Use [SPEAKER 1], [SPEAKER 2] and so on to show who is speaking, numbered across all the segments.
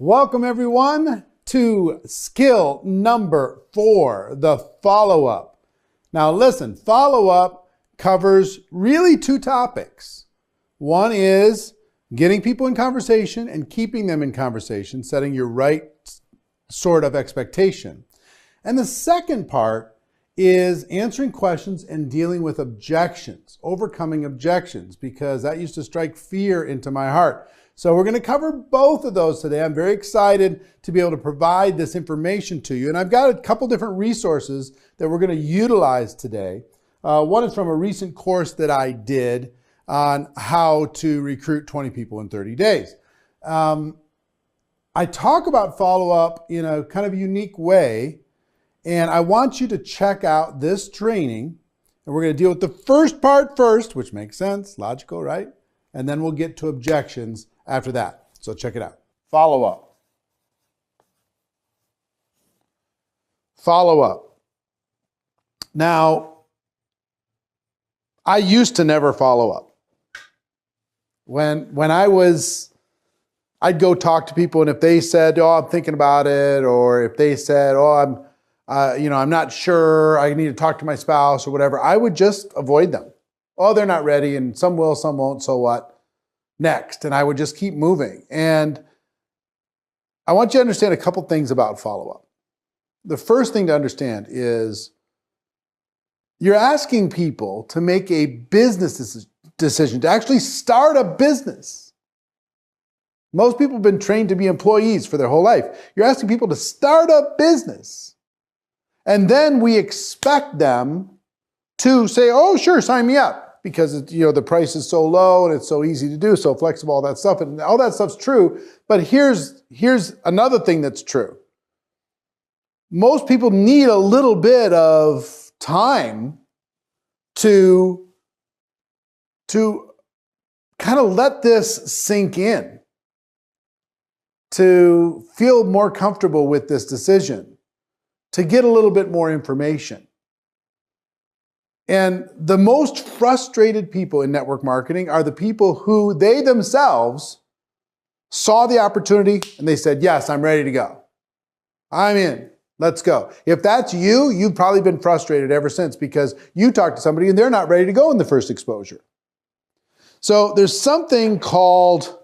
[SPEAKER 1] Welcome everyone to skill number 4, the follow-up. Now listen, follow-up covers really 2 topics. One is getting people in conversation and keeping them in conversation, setting your right sort of expectation. And the second part is answering questions and dealing with objections, overcoming objections, because that used to strike fear into my heart. So we're going to cover both of those today. I'm very excited to be able to provide this information to you. And I've got a couple different resources that we're going to utilize today. One is from a recent course that I did on how to recruit 20 people in 30 days. I talk about follow-up in a kind of unique way, and I want you to check out this training. And we're going to deal with the first part first, which makes sense, logical, right? And then we'll get to objections after that. So check it out. Follow-up. Follow-up. Now, I used to never follow up. When I'd go talk to people, and if they said, "Oh, I'm thinking about it," or if they said, "Oh, I'm not sure, I need to talk to my spouse," or whatever, I would just avoid them. "Oh, they're not ready, and some will, some won't, so what? Next." And I would just keep moving. And I want you to understand a couple things about follow-up. The first thing to understand is you're asking people to make a business decision, to actually start a business. Most people have been trained to be employees for their whole life. You're asking people to start a business. And then we expect them to say, "Oh, sure, sign me up." Because the price is so low and it's so easy to do, so flexible, all that stuff. And all that stuff's true. But here's another thing that's true. Most people need a little bit of time to kind of let this sink in, to feel more comfortable with this decision, to get a little bit more information. And the most frustrated people in network marketing are the people who they themselves saw the opportunity and they said, "Yes, I'm ready to go. I'm in. Let's go." If that's you, you've probably been frustrated ever since because you talked to somebody and they're not ready to go in the first exposure. So there's something called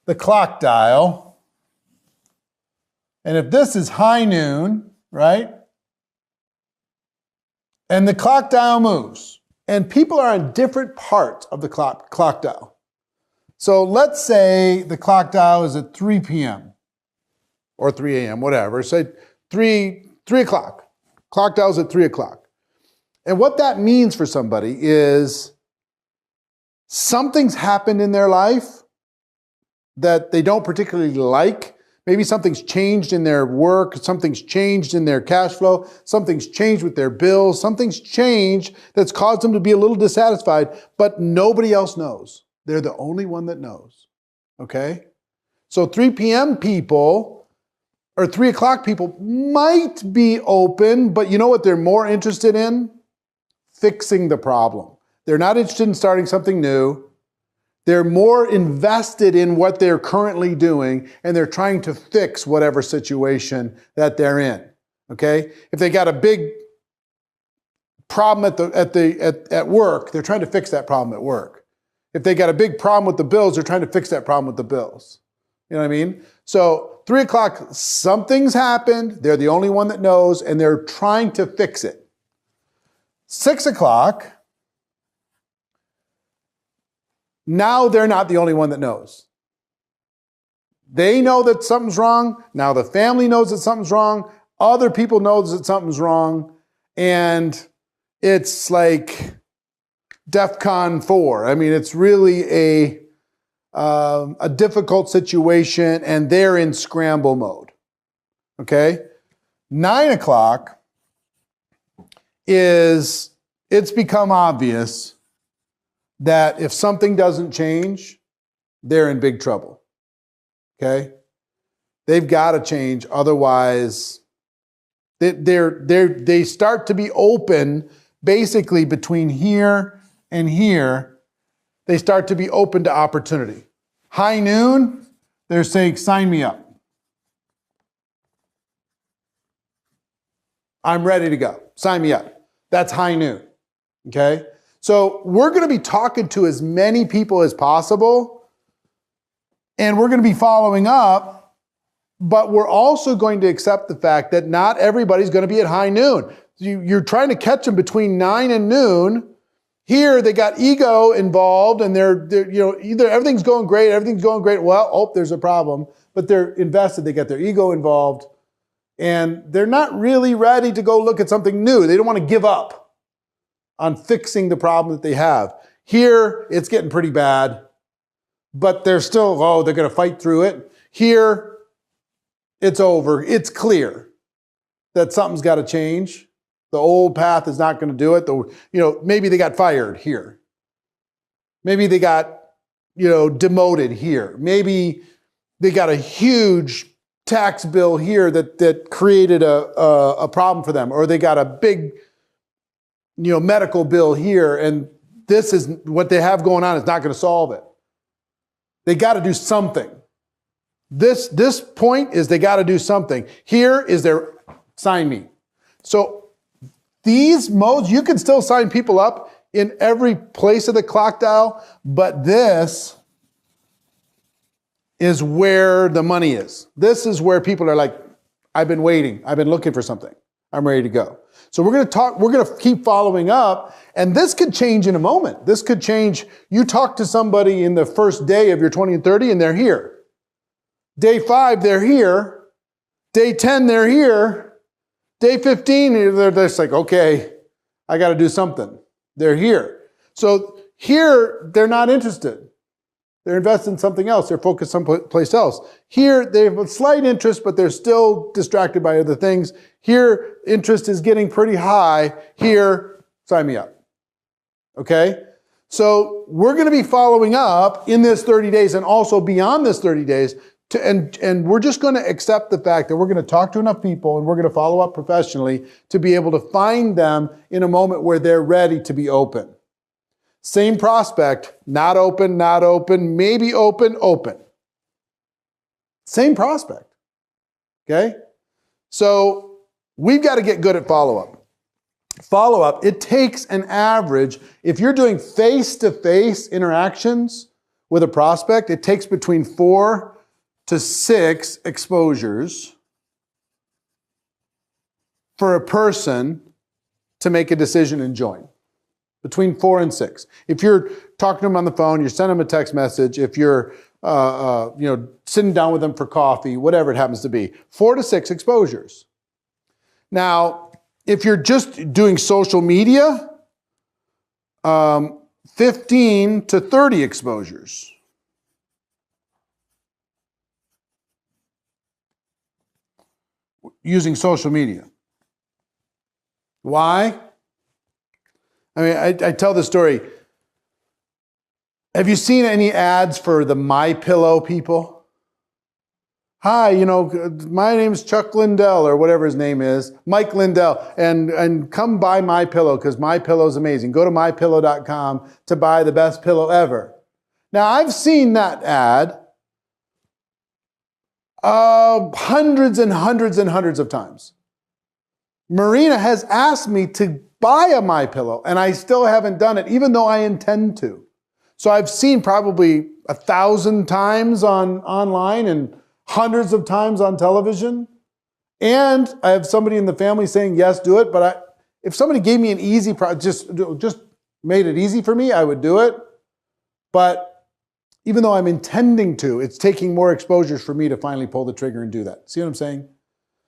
[SPEAKER 1] the clock dial. And if this is high noon, right? And the clock dial moves, and people are on different parts of the clock dial. So let's say the clock dial is at 3 p.m. or 3 a.m., whatever. Say 3 o'clock. Clock dial is at 3 o'clock. And what that means for somebody is something's happened in their life that they don't particularly like. Maybe something's changed in their work, something's changed in their cash flow, something's changed with their bills, something's changed that's caused them to be a little dissatisfied, but nobody else knows. They're the only one that knows, okay? So 3 p.m. people, or 3 o'clock people might be open, but you know what they're more interested in? Fixing the problem. They're not interested in starting something new. They're more invested in what they're currently doing, and they're trying to fix whatever situation that they're in. Okay? If they got a big problem at work, they're trying to fix that problem at work. If they got a big problem with the bills, they're trying to fix that problem with the bills. You know what I mean? So 3 o'clock, something's happened. They're the only one that knows, and they're trying to fix it. 6 o'clock. Now they're not the only one that knows. They know that something's wrong. Now the family knows that something's wrong. Other people know that something's wrong. And it's like DEFCON 4. I mean, it's really a difficult situation, and they're in scramble mode. Okay? 9 o'clock it's become obvious that if something doesn't change, they're in big trouble, okay? They've got to change, otherwise they start to be open basically between here and here. They start to be open to opportunity. High noon, they're saying, "Sign me up. I'm ready to go. Sign me up. That's high noon. Okay? So we're going to be talking to as many people as possible, and we're going to be following up, but we're also going to accept the fact that not everybody's going to be at high noon. You're trying to catch them between 9 and noon. Here, they got ego involved, and they're either everything's going great, well, oh, there's a problem, but they're invested, they get their ego involved, and they're not really ready to go look at something new. They don't want to give up on fixing the problem that they have. Here, it's getting pretty bad, but they're still, they're going to fight through it. Here, it's over. It's clear that something's got to change. The old path is not going to do it. Maybe they got fired here. Maybe they got, demoted here. Maybe they got a huge tax bill here that created a problem for them, or they got a big, medical bill here, and this is what they have going on is not going to solve it. They got to do something. This point is they got to do something. Here is their sign me. So these modes, you can still sign people up in every place of the clock dial, but this is where the money is. This is where people are like, I've been waiting. I've been looking for something. I'm ready to go. So we're going to keep following up, and this could change in a moment. This could change. You talk to somebody in the first day of your 20 and 30, and they're here. Day 5, they're here. Day 10, they're here. Day 15, they're just like, okay, I got to do something. They're here. So here, they're not interested. They're invested in something else. They're focused someplace else. Here, they have a slight interest, but they're still distracted by other things. Here, interest is getting pretty high. Here, sign me up. Okay? So we're going to be following up in this 30 days and also beyond this 30 days. And we're just going to accept the fact that we're going to talk to enough people and we're going to follow up professionally to be able to find them in a moment where they're ready to be open. Same prospect, not open, maybe open, open. Same prospect. Okay? So we've got to get good at follow-up. Follow-up, it takes an average, if you're doing face-to-face interactions with a prospect, it takes between 4 to 6 exposures for a person to make a decision and join. Between 4 and 6. If you're talking to them on the phone, you're sending them a text message, if you're sitting down with them for coffee, whatever it happens to be, 4 to 6 exposures. Now, if you're just doing social media, 15 to 30 exposures. Using social media. Why? I mean, I tell the story. Have you seen any ads for the MyPillow people? Hi, my name's Chuck Lindell, or whatever his name is, Mike Lindell, and come buy MyPillow because MyPillow is amazing. Go to mypillow.com to buy the best pillow ever. Now, I've seen that ad hundreds and hundreds and hundreds of times. Marina has asked me to buy a MyPillow, and I still haven't done it, even though I intend to. So I've seen probably 1,000 times online and hundreds of times on television. And I have somebody in the family saying, yes, do it. But if somebody gave me an easy just made it easy for me, I would do it. But even though I'm intending to, it's taking more exposures for me to finally pull the trigger and do that. See what I'm saying?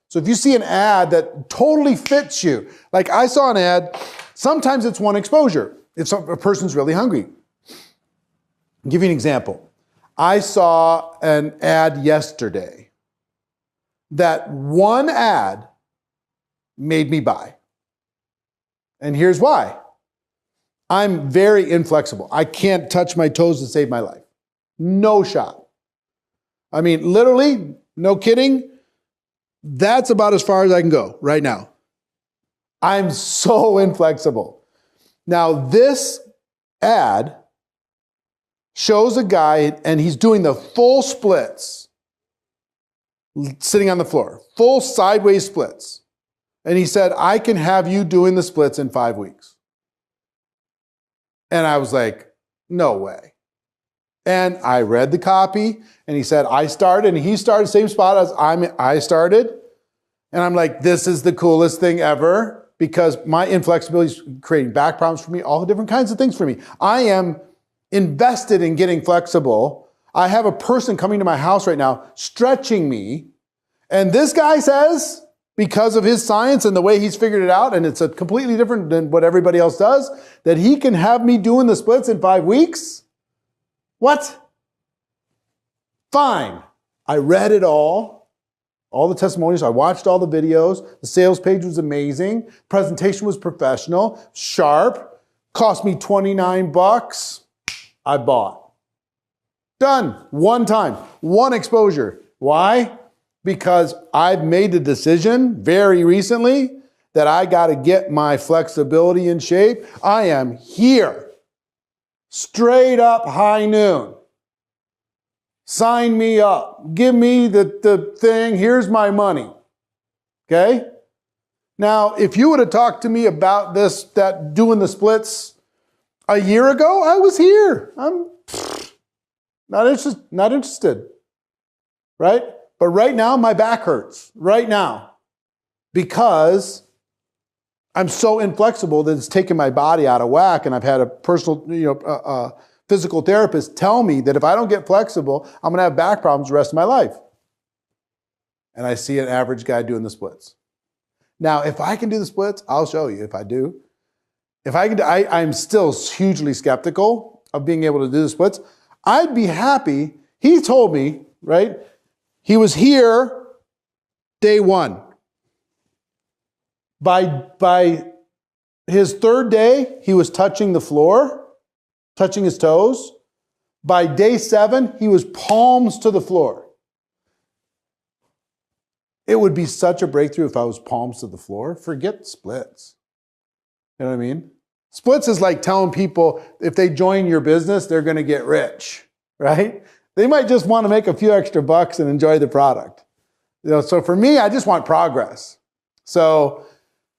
[SPEAKER 1] So if you see an ad that totally fits you, like I saw an ad, sometimes it's one exposure. If a person's really hungry. I'll give you an example. I saw an ad yesterday that one ad made me buy. And here's why. I'm very inflexible. I can't touch my toes to save my life. No shot. I mean, literally, no kidding, that's about as far as I can go right now. I'm so inflexible. Now, this ad shows a guy, and he's doing the full splits, sitting on the floor, full sideways splits. And he said, I can have you doing the splits in 5 weeks. And I was like, no way. And I read the copy, and he said, I started, and he started same spot as I started. And I'm like, this is the coolest thing ever, because my inflexibility is creating back problems for me, all the different kinds of things for me. I am invested in getting flexible. I have a person coming to my house right now stretching me. And this guy says, because of his science and the way he's figured it out, and it's a completely different than what everybody else does, that he can have me doing the splits in 5 weeks? What? Fine. I read it all the testimonials. I watched all the videos. The sales page was amazing. Presentation was professional, sharp, cost me 29 bucks. I bought. Done. One time, one exposure. Why? Because I've made the decision very recently that I got to get my flexibility in shape. I am here. Straight up high noon. Sign me up. Give me the thing. Here's my money. Okay? Now, if you would have talked to me about that doing the splits a year ago, I was here. I'm not interested. Right? But right now, my back hurts. Right now. Because I'm so inflexible that it's taken my body out of whack, and I've had a personal, physical therapist tell me that if I don't get flexible, I'm going to have back problems the rest of my life. And I see an average guy doing the splits. Now, if I can do the splits, I'll show you if I do. If I can, I'm still hugely skeptical of being able to do the splits. I'd be happy. He told me, right? He was here day one. By his third day, he was touching the floor, touching his toes. By day 7, he was palms to the floor. It would be such a breakthrough if I was palms to the floor. Forget splits. You know what I mean? Splits is like telling people if they join your business, they're going to get rich, right? They might just want to make a few extra bucks and enjoy the product. So for me, I just want progress. So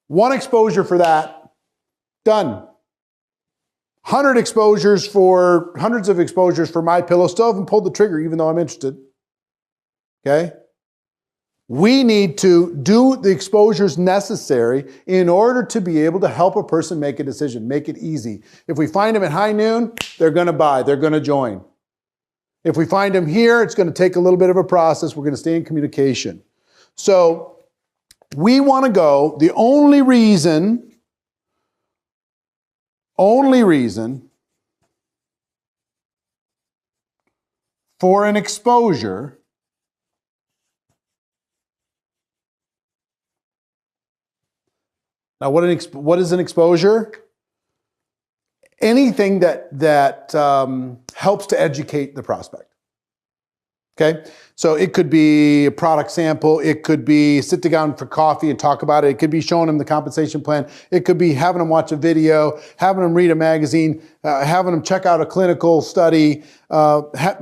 [SPEAKER 1] one exposure for that, done. Hundreds of exposures for my pillow. Still haven't pulled the trigger, even though I'm interested. Okay? We need to do the exposures necessary in order to be able to help a person make a decision, make it easy. If we find them at high noon, they're going to buy, they're going to join. If we find them here, it's going to take a little bit of a process. We're going to stay in communication. So we want to go, the only reason for an exposure now, what is an exposure? Anything that helps to educate the prospect. Okay? So it could be a product sample. It could be sit down for coffee and talk about it. It could be showing them the compensation plan. It could be having them watch a video, having them read a magazine, having them check out a clinical study,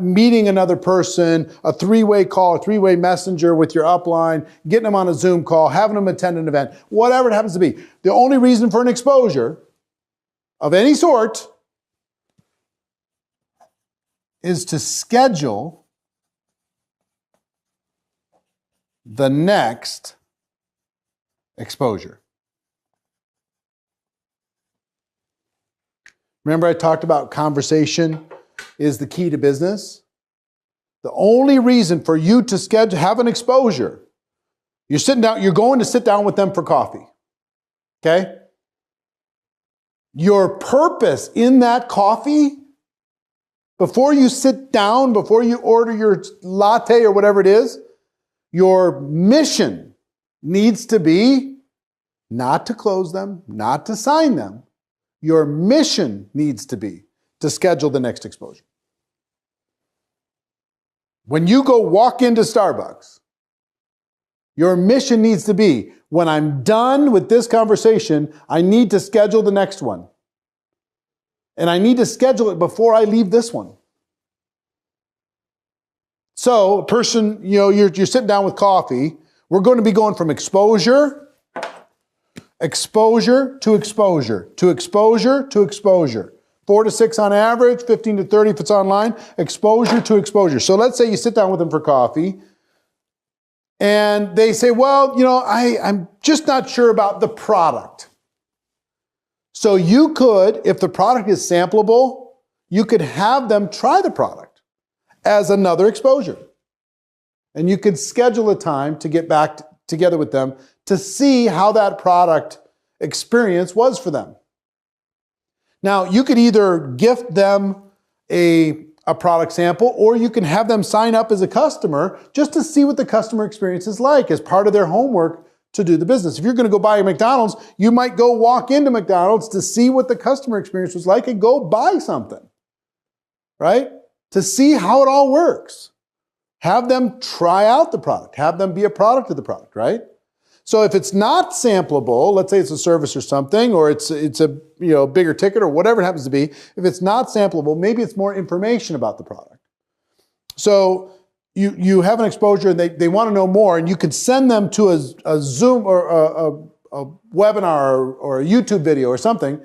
[SPEAKER 1] meeting another person, a 3-way call, a 3-way messenger with your upline, getting them on a Zoom call, having them attend an event, whatever it happens to be. The only reason for an exposure of any sort is to schedule the next exposure. Remember I talked about conversation is the key to business? The only reason for you to have an exposure, you're going to sit down with them for coffee. Okay? Your purpose in that coffee, before you sit down, before you order your latte or whatever it is, your mission needs to be not to close them, not to sign them. Your mission needs to be to schedule the next exposure. When you go walk into Starbucks, your mission needs to be, when I'm done with this conversation, I need to schedule the next one. And I need to schedule it before I leave this one. So, a person, you're sitting down with coffee. We're going to be going from exposure exposure to exposure to exposure to exposure. 4 to 6 on average, 15 to 30 if it's online, exposure to exposure. So let's say you sit down with them for coffee and they say, well, you know, I'm just not sure about the product. So you could, if the product is sampleable, you could have them try the product as another exposure. And you could schedule a time to get back together with them to see how that product experience was for them. Now, you could either gift them a product sample, or you can have them sign up as a customer just to see what the customer experience is like as part of their homework to do the business. If you're going to go buy a McDonald's, you might go walk into McDonald's to see what the customer experience was like and go buy something, right? To see how it all works. Have them try out the product. Have them be a product of the product, right? So if it's not sampleable, let's say it's a service or something, or it's a bigger ticket or whatever it happens to be, if it's not sampleable, maybe it's more information about the product. So you have an exposure and they want to know more, and you could send them to a Zoom or a webinar or a YouTube video or something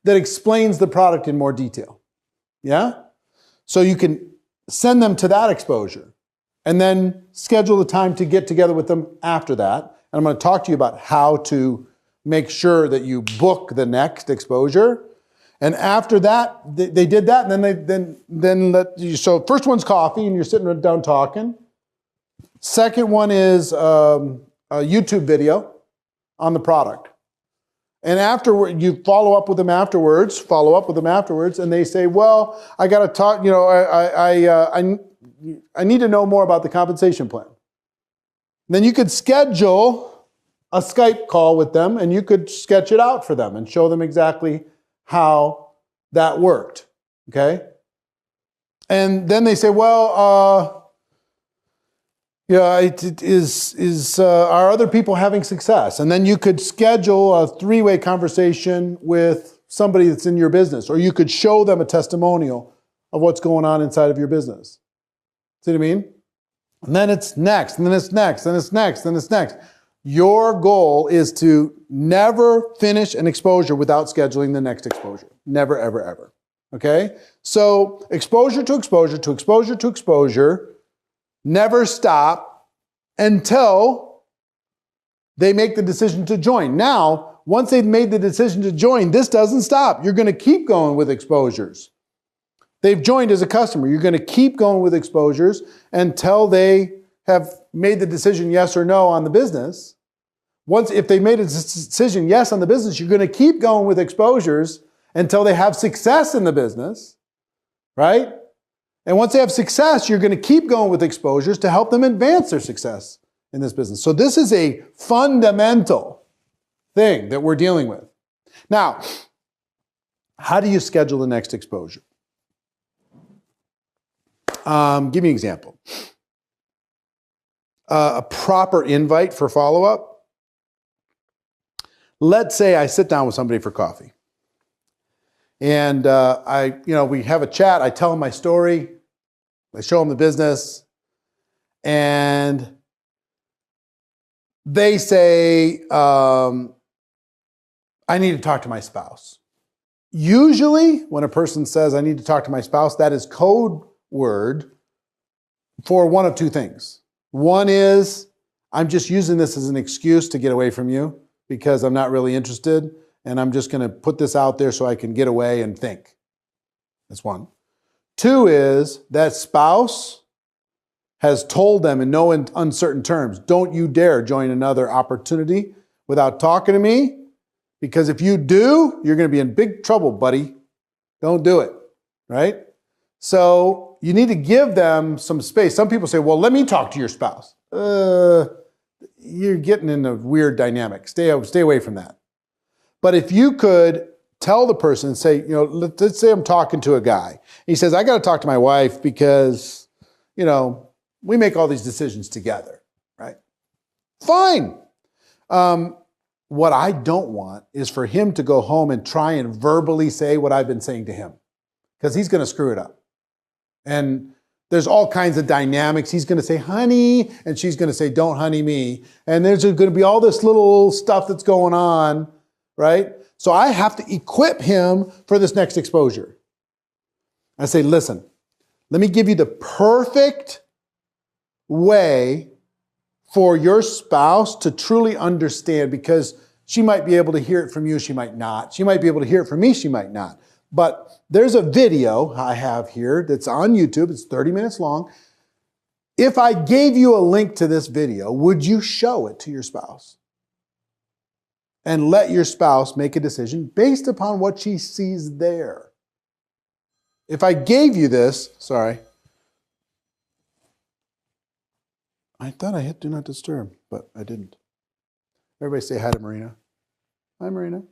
[SPEAKER 1] that explains the product in more detail. Yeah? So you can send them to that exposure and then schedule the time to get together with them after that. And I'm going to talk to you about how to make sure that you book the next exposure. And after that, they did that, and then so first one's coffee, and you're sitting down talking. Second one is a YouTube video on the product. And afterward, you follow up with them afterwards, and they say, well, I got to talk, I need to know more about the compensation plan. Then you could schedule a Skype call with them, and you could sketch it out for them and show them exactly how that worked, okay? And then they say, well, are other people having success? And then you could schedule a 3-way conversation with somebody that's in your business, or you could show them a testimonial of what's going on inside of your business. See what I mean? And then it's next, and then it's next, and it's next, and it's next. Your goal is to never finish an exposure without scheduling the next exposure. Never, ever, ever. Okay? So exposure to exposure to exposure to exposure, never stop until they make the decision to join. Now, once they've made the decision to join, this doesn't stop. You're going to keep going with exposures. They've joined as a customer. You're going to keep going with exposures until they have made the decision yes or no on the business. If they made a decision yes on the business, you're going to keep going with exposures until they have success in the business, right? And once they have success, you're going to keep going with exposures to help them advance their success in this business. So this is a fundamental thing that we're dealing with. Now, how do you schedule the next exposure? Give me an example. A proper invite for follow-up. Let's say I sit down with somebody for coffee. And we have a chat. I tell them my story. I show them the business. And they say, I need to talk to my spouse. Usually, when a person says, I need to talk to my spouse, that is code word for one of two things. One is, I'm just using this as an excuse to get away from you because I'm not really interested, and I'm just going to put this out there so I can get away and think. That's one. Two is, that spouse has told them in no uncertain terms, don't you dare join another opportunity without talking to me, because if you do, you're going to be in big trouble, buddy. Don't do it, right? So you need to give them some space. Some people say, well, let me talk to your spouse. You're getting in a weird dynamic. Stay away from that. But if you could tell the person, say, let's say I'm talking to a guy. He says, I got to talk to my wife because, we make all these decisions together, right? Fine. What I don't want is for him to go home and try and verbally say what I've been saying to him, because he's going to screw it up. And there's all kinds of dynamics. He's going to say, honey, and she's going to say, don't honey me. And there's going to be all this little stuff that's going on right? So I have to equip him for this next exposure. I say, listen, let me give you the perfect way for your spouse to truly understand, because she might be able to hear it from you, she might not. She might be able to hear it from me, she might not. But there's a video I have here that's on YouTube. It's 30 minutes long. If I gave you a link to this video, would you show it to your spouse? And let your spouse make a decision based upon what she sees there. If I gave you this, sorry. I thought I hit do not disturb, but I didn't. Everybody say hi to Marina. Hi, Marina.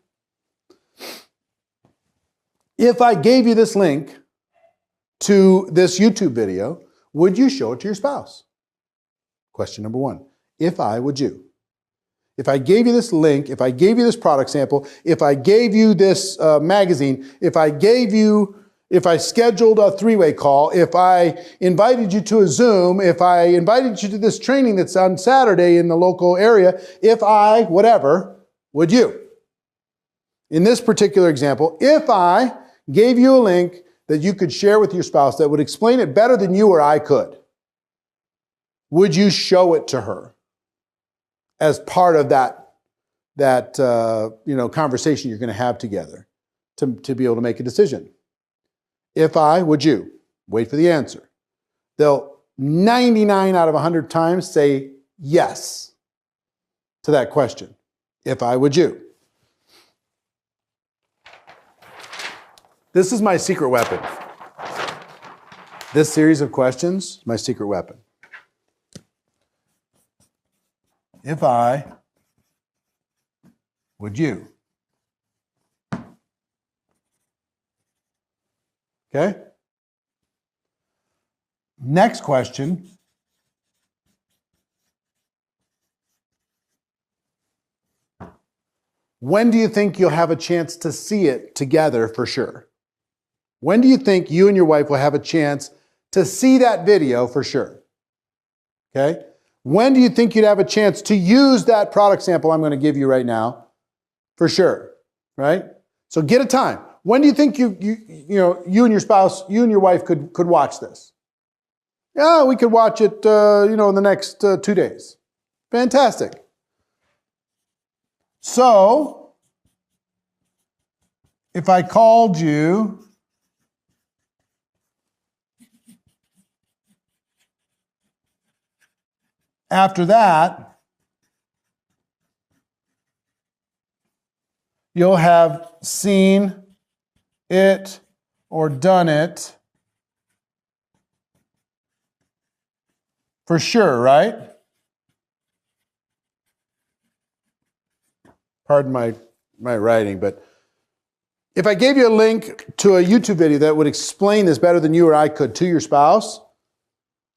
[SPEAKER 1] If I gave you this link to this YouTube video, would you show it to your spouse? Question number one. If I, would you? If I gave you this link, if I gave you this product sample, if I gave you this magazine, if I scheduled a three-way call, if I invited you to a Zoom, if I invited you to this training that's on Saturday in the local area, if I, whatever, would you? In this particular example, if I gave you a link that you could share with your spouse that would explain it better than you or I could, would you show it to her as part of that conversation you're going to have together to be able to make a decision? If I, would you? Wait for the answer. They'll 99 out of 100 times say yes to that question. If I, would you? This is my secret weapon. This series of questions, my secret weapon. If I, would you? Okay? Next question. When do you think you'll have a chance to see it together for sure? When do you think you and your wife will have a chance to see that video for sure? Okay? When do you think you'd have a chance to use that product sample I'm going to give you right now for sure? Right? So get a time. When do you think you and your spouse, you and your wife could watch this? Yeah, we could watch it, in the next 2 days. Fantastic. So, if I called you after that, you'll have seen it or done it for sure, right? Pardon my writing, but if I gave you a link to a YouTube video that would explain this better than you or I could to your spouse,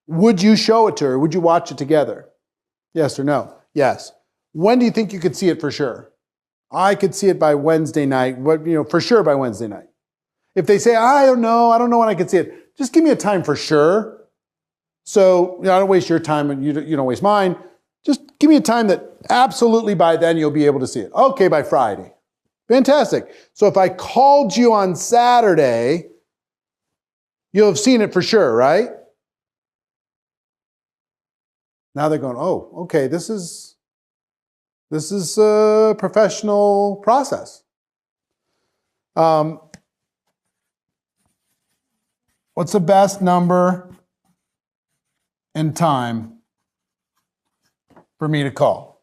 [SPEAKER 1] would you show it to her? Would you watch it together? Yes or no? Yes. When do you think you could see it for sure? I could see it by Wednesday night, for sure by Wednesday night. If they say, I don't know when I could see it, just give me a time for sure. So I don't waste your time and you don't waste mine. Just give me a time that absolutely by then you'll be able to see it. Okay, by Friday. Fantastic. So if I called you on Saturday, you'll have seen it for sure, right? Now they're going, oh, okay, this is a professional process. What's the best number and time for me to call?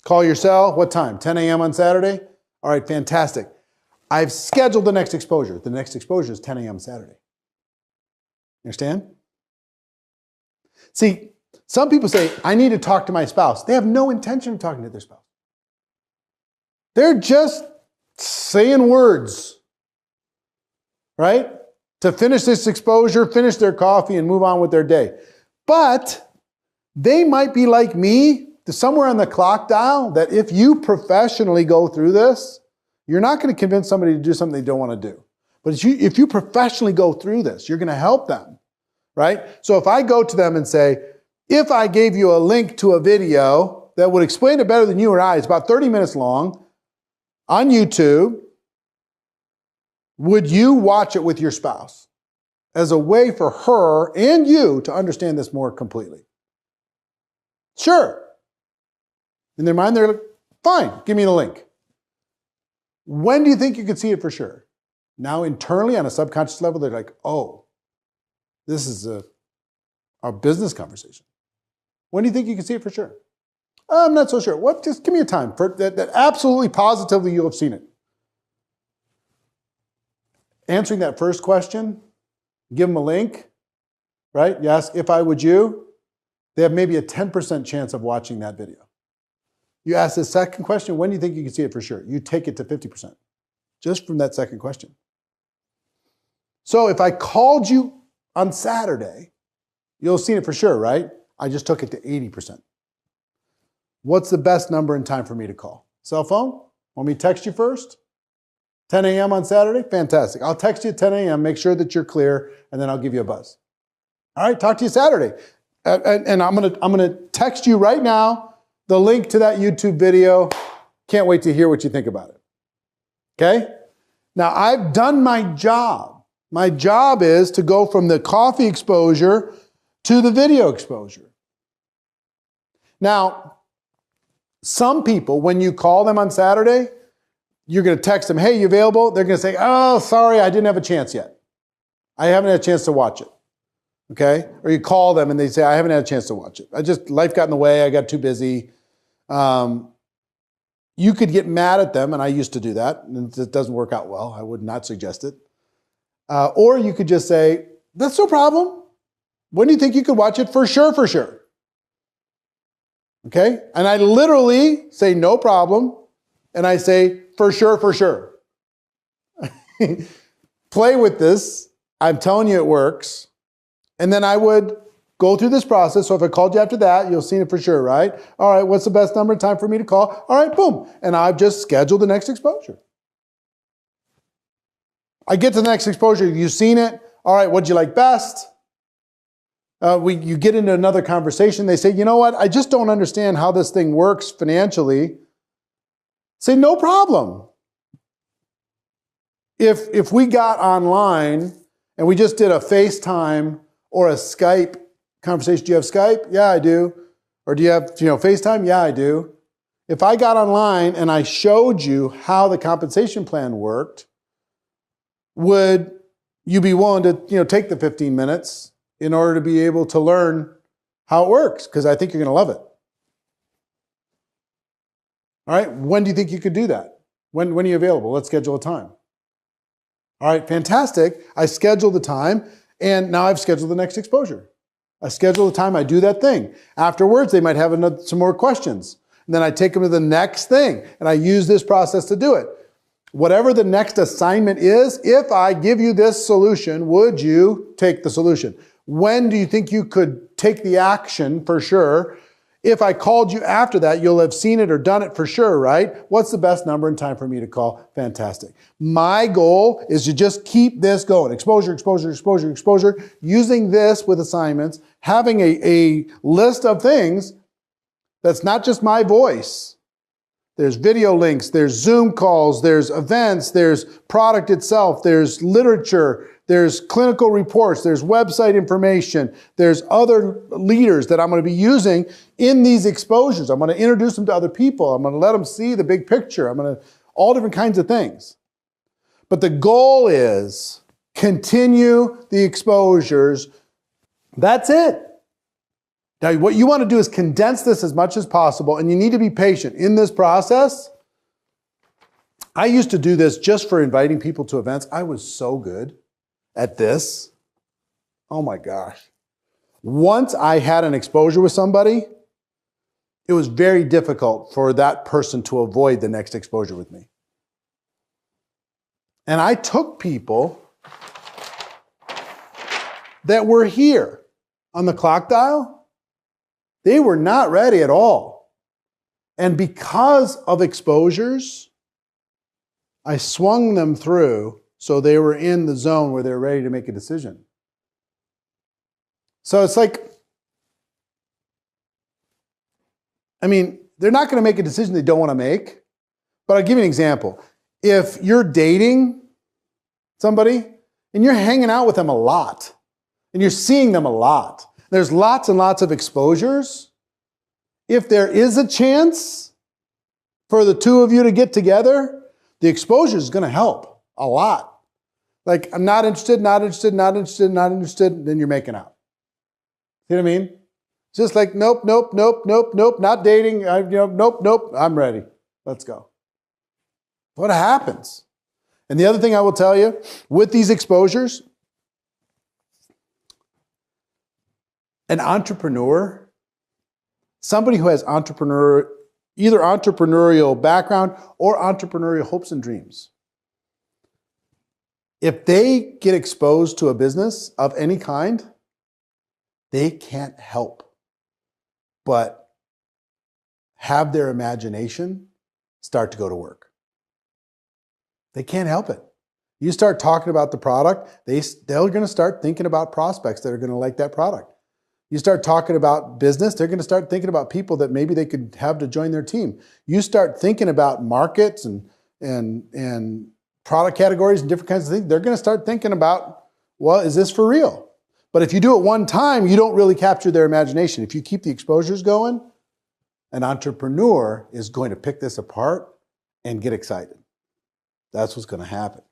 [SPEAKER 1] Call your cell. What time? 10 a.m. on Saturday? All right, fantastic. I've scheduled the next exposure. The next exposure is 10 a.m. Saturday. You understand? See, some people say, I need to talk to my spouse. They have no intention of talking to their spouse. They're just saying words, right? To finish this exposure, finish their coffee, and move on with their day. But they might be like me, somewhere on the clock dial, that if you professionally go through this, you're not going to convince somebody to do something they don't want to do. But if you professionally go through this, you're going to help them, right? So if I go to them and say, if I gave you a link to a video that would explain it better than you or I. It's about 30 minutes long on YouTube. Would you watch it with your spouse as a way for her and you to understand this more completely? Sure. In their mind, they're like, fine, give me the link. When do you think you could see it for sure? Now, internally, on a subconscious level, they're like, oh, this is a business conversation. When do you think you can see it for sure? I'm not so sure. What? Just give me a time for that absolutely positively you'll have seen it. Answering that first question, give them a link, right? You ask, if I would you, they have maybe a 10% chance of watching that video. You ask the second question, when do you think you can see it for sure? You take it to 50%, just from that second question. So if I called you on Saturday, you'll have seen it for sure, right? I just took it to 80%. What's the best number and time for me to call? Cell phone? Want me to text you first? 10 a.m. on Saturday? Fantastic. I'll text you at 10 a.m., make sure that you're clear, and then I'll give you a buzz. All right, talk to you Saturday. And I'm gonna text you right now the link to that YouTube video. Can't wait to hear what you think about it. Okay? Now, I've done my job. My job is to go from the coffee exposure to the video exposure. Now, some people, when you call them on Saturday, you're going to text them, hey, you available? They're going to say, oh, sorry, I didn't have a chance yet. I haven't had a chance to watch it. Okay? Or you call them and they say, I haven't had a chance to watch it. Life got in the way. I got too busy. You could get mad at them, and I used to do that, and it doesn't work out well. I would not suggest it. Or you could just say, that's no problem. When do you think you could watch it? For sure, for sure. Okay? And I literally say, no problem. And I say, for sure, for sure. Play with this. I'm telling you it works. And then I would go through this process. So if I called you after that, you'll see it for sure, right? All right, what's the best number and time for me to call? All right, boom. And I've just scheduled the next exposure. I get to the next exposure. You've seen it. All right, what'd you like best? You get into another conversation. They say, you know what? I just don't understand how this thing works financially. Say, no problem. If we got online and we just did a FaceTime or a Skype conversation, do you have Skype? Yeah, I do. Or do you have FaceTime? Yeah, I do. If I got online and I showed you how the compensation plan worked, would you be willing to take the 15 minutes in order to be able to learn how it works? Because I think you're going to love it. All right, when do you think you could do that? When are you available? Let's schedule a time. All right, fantastic. I scheduled the time, and now I've scheduled the next exposure. I schedule the time, I do that thing. Afterwards, they might have some more questions. And then I take them to the next thing, and I use this process to do it. Whatever the next assignment is, if I give you this solution, would you take the solution? When do you think you could take the action for sure? If I called you after that, you'll have seen it or done it for sure, right? What's the best number and time for me to call? Fantastic. My goal is to just keep this going. Exposure, exposure, exposure, exposure. Using this with assignments, having a list of things that's not just my voice. There's video links, there's Zoom calls, there's events, there's product itself, there's literature, there's clinical reports, there's website information, there's other leaders that I'm going to be using in these exposures. I'm going to introduce them to other people. I'm going to let them see the big picture. All different kinds of things. But the goal is continue the exposures. That's it. Now, what you want to do is condense this as much as possible, and you need to be patient. In this process, I used to do this just for inviting people to events. I was so good at this. Oh my gosh. Once I had an exposure with somebody, it was very difficult for that person to avoid the next exposure with me. And I took people that were here on the clock dial. They were not ready at all. And because of exposures, I swung them through so they were in the zone where they're ready to make a decision. So it's like, they're not going to make a decision they don't want to make. But I'll give you an example. If you're dating somebody and you're hanging out with them a lot and you're seeing them a lot, there's lots and lots of exposures. If there is a chance for the two of you to get together, the exposure is going to help a lot. Like, I'm not interested, not interested, not interested, not interested, then you're making out. See what I mean? Just like, nope, nope, nope, nope, nope, not dating, nope, nope, I'm ready. Let's go. What happens? And the other thing I will tell you, with these exposures, an entrepreneur, somebody who has either entrepreneurial background or entrepreneurial hopes and dreams, if they get exposed to a business of any kind, they can't help but have their imagination start to go to work. They can't help it. You start talking about the product, they're going to start thinking about prospects that are going to like that product. You start talking about business, they're going to start thinking about people that maybe they could have to join their team. You start thinking about markets and product categories and different kinds of things, they're going to start thinking about, well, is this for real? But if you do it one time, you don't really capture their imagination. If you keep the exposures going, an entrepreneur is going to pick this apart and get excited. That's what's going to happen.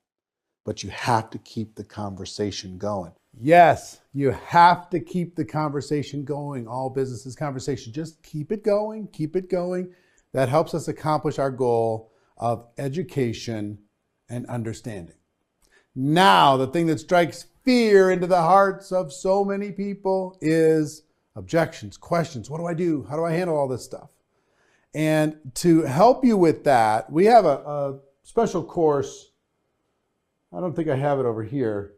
[SPEAKER 1] But you have to keep the conversation going. Yes, you have to keep the conversation going. All businesses conversation. Just keep it going, keep it going. That helps us accomplish our goal of education and understanding. Now, the thing that strikes fear into the hearts of so many people is objections, questions. What do I do? How do I handle all this stuff? And to help you with that, we have a special course. I don't think I have it over here.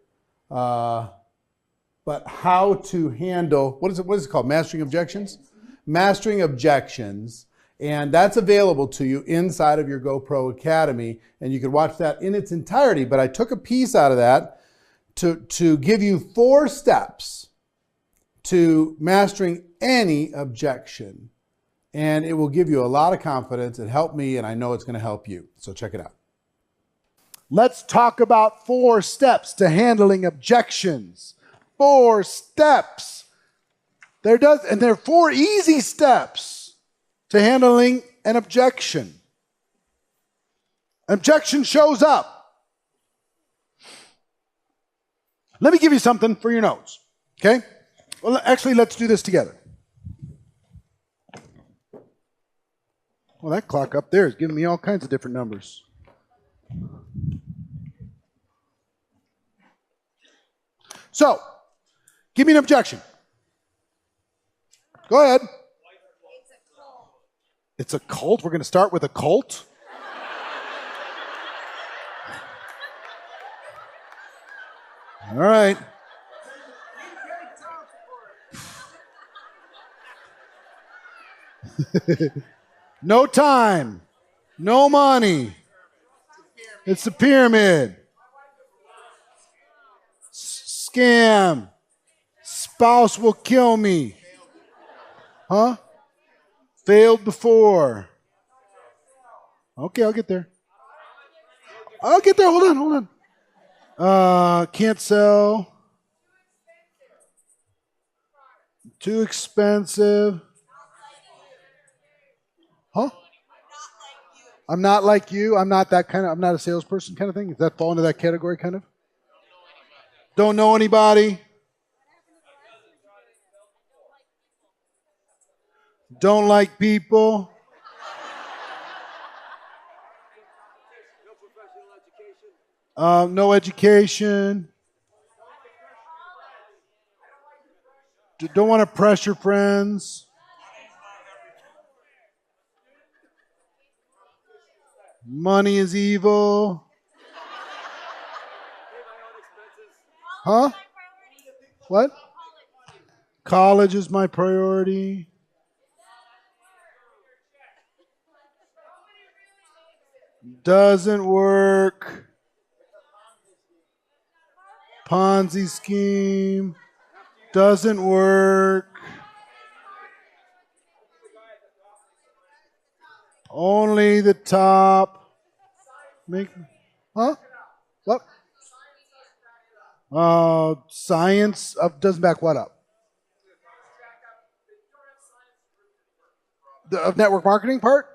[SPEAKER 1] But how to handle, what is it called? Mastering Objections? Mastering Objections. And that's available to you inside of your GoPro Academy. And you can watch that in its entirety. But I took a piece out of that to give you 4 steps to mastering any objection. And it will give you a lot of confidence. It helped me, and I know it's going to help you. So check it out. Let's talk about 4 steps to handling objections. 4 steps. There are 4 easy steps to handling an objection. Objection shows up. Let me give you something for your notes, okay? Well, actually, let's do this together. Well, that clock up there is giving me all kinds of different numbers. So, give me an objection. Go ahead. It's a cult? We're going to start with a cult? All right. No time. No money. It's a pyramid. Scam. Spouse will kill me. Huh? Failed before. Okay, I'll get there. Hold on. Can't sell. Too expensive. Huh? I'm not like you. I'm not a salesperson kind of thing. Does that fall into that category kind of? Don't know anybody. Don't like people. No education. Don't want to pressure friends. Money is evil. Huh? What? College is my priority. Doesn't work. Ponzi scheme. Doesn't work. Only the top make, huh? What? Science doesn't back what up? The of network marketing part?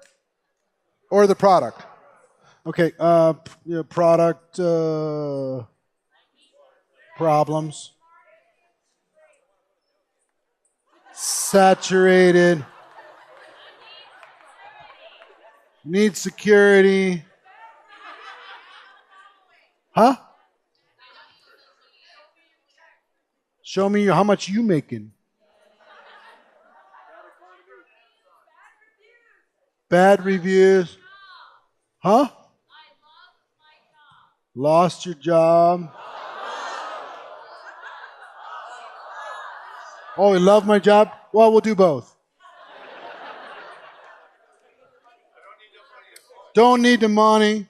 [SPEAKER 1] Or the product? Okay, product problems. Saturated. Need security. Huh? Show me how much you making. Bad reviews. Huh? Lost your job. Oh, you love my job? Well, we'll do both. Don't need the money.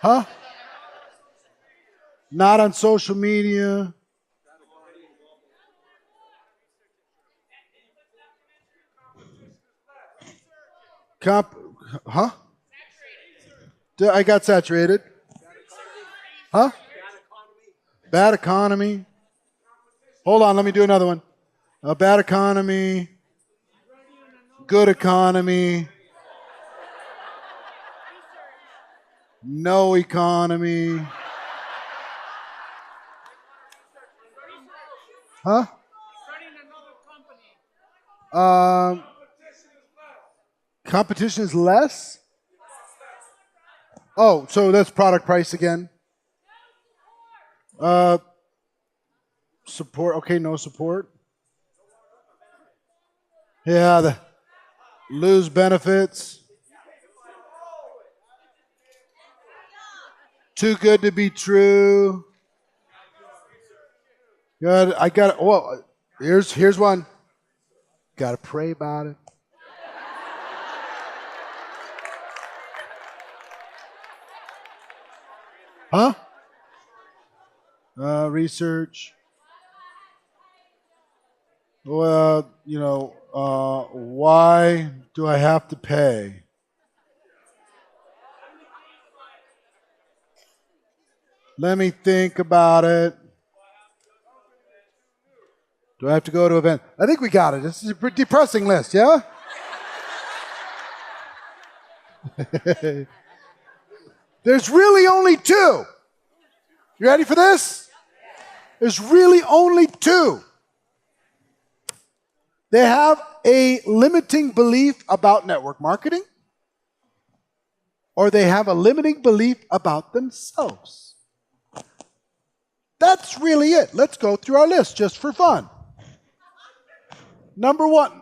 [SPEAKER 1] Huh? Not on social media. Huh? I got saturated. Huh? Bad economy. Hold on, let me do another one. Bad economy. Good economy. No economy. Huh? Competition is less? Oh, so that's product price again. Support. Okay, no support. Yeah, lose benefits. Too good to be true. Good. I got. Well, here's one. Got to pray about it. Huh? Research. Well, why do I have to pay? Let me think about it. Do I have to go to an event? I think we got it. This is a pretty depressing list, yeah? There's really only two. You ready for this? There's really only two. They have a limiting belief about network marketing, or they have a limiting belief about themselves. That's really it. Let's go through our list just for fun. Number one.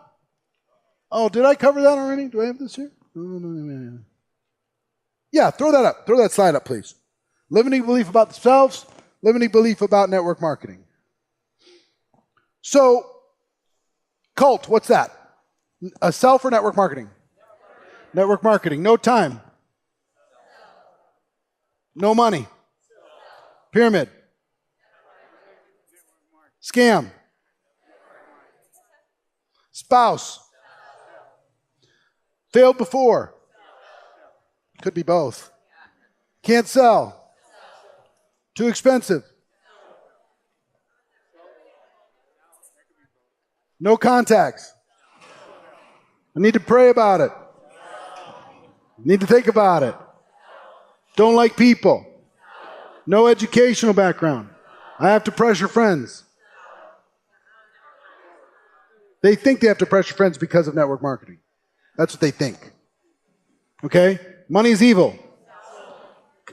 [SPEAKER 1] Oh, did I cover that already? Do I have this here? Yeah, throw that up. Throw that slide up, please. Limiting belief about themselves, limiting belief about network marketing. So, cult, what's that? A self or network marketing? Network marketing. No time. No money. Pyramid. Scam. Spouse. Failed before. Could be both. Can't sell. Too expensive. No contacts. I need to pray about it. Need to think about it. Don't like people. No educational background. I have to pressure friends. They think they have to pressure friends because of network marketing. That's what they think. Okay? Money is evil.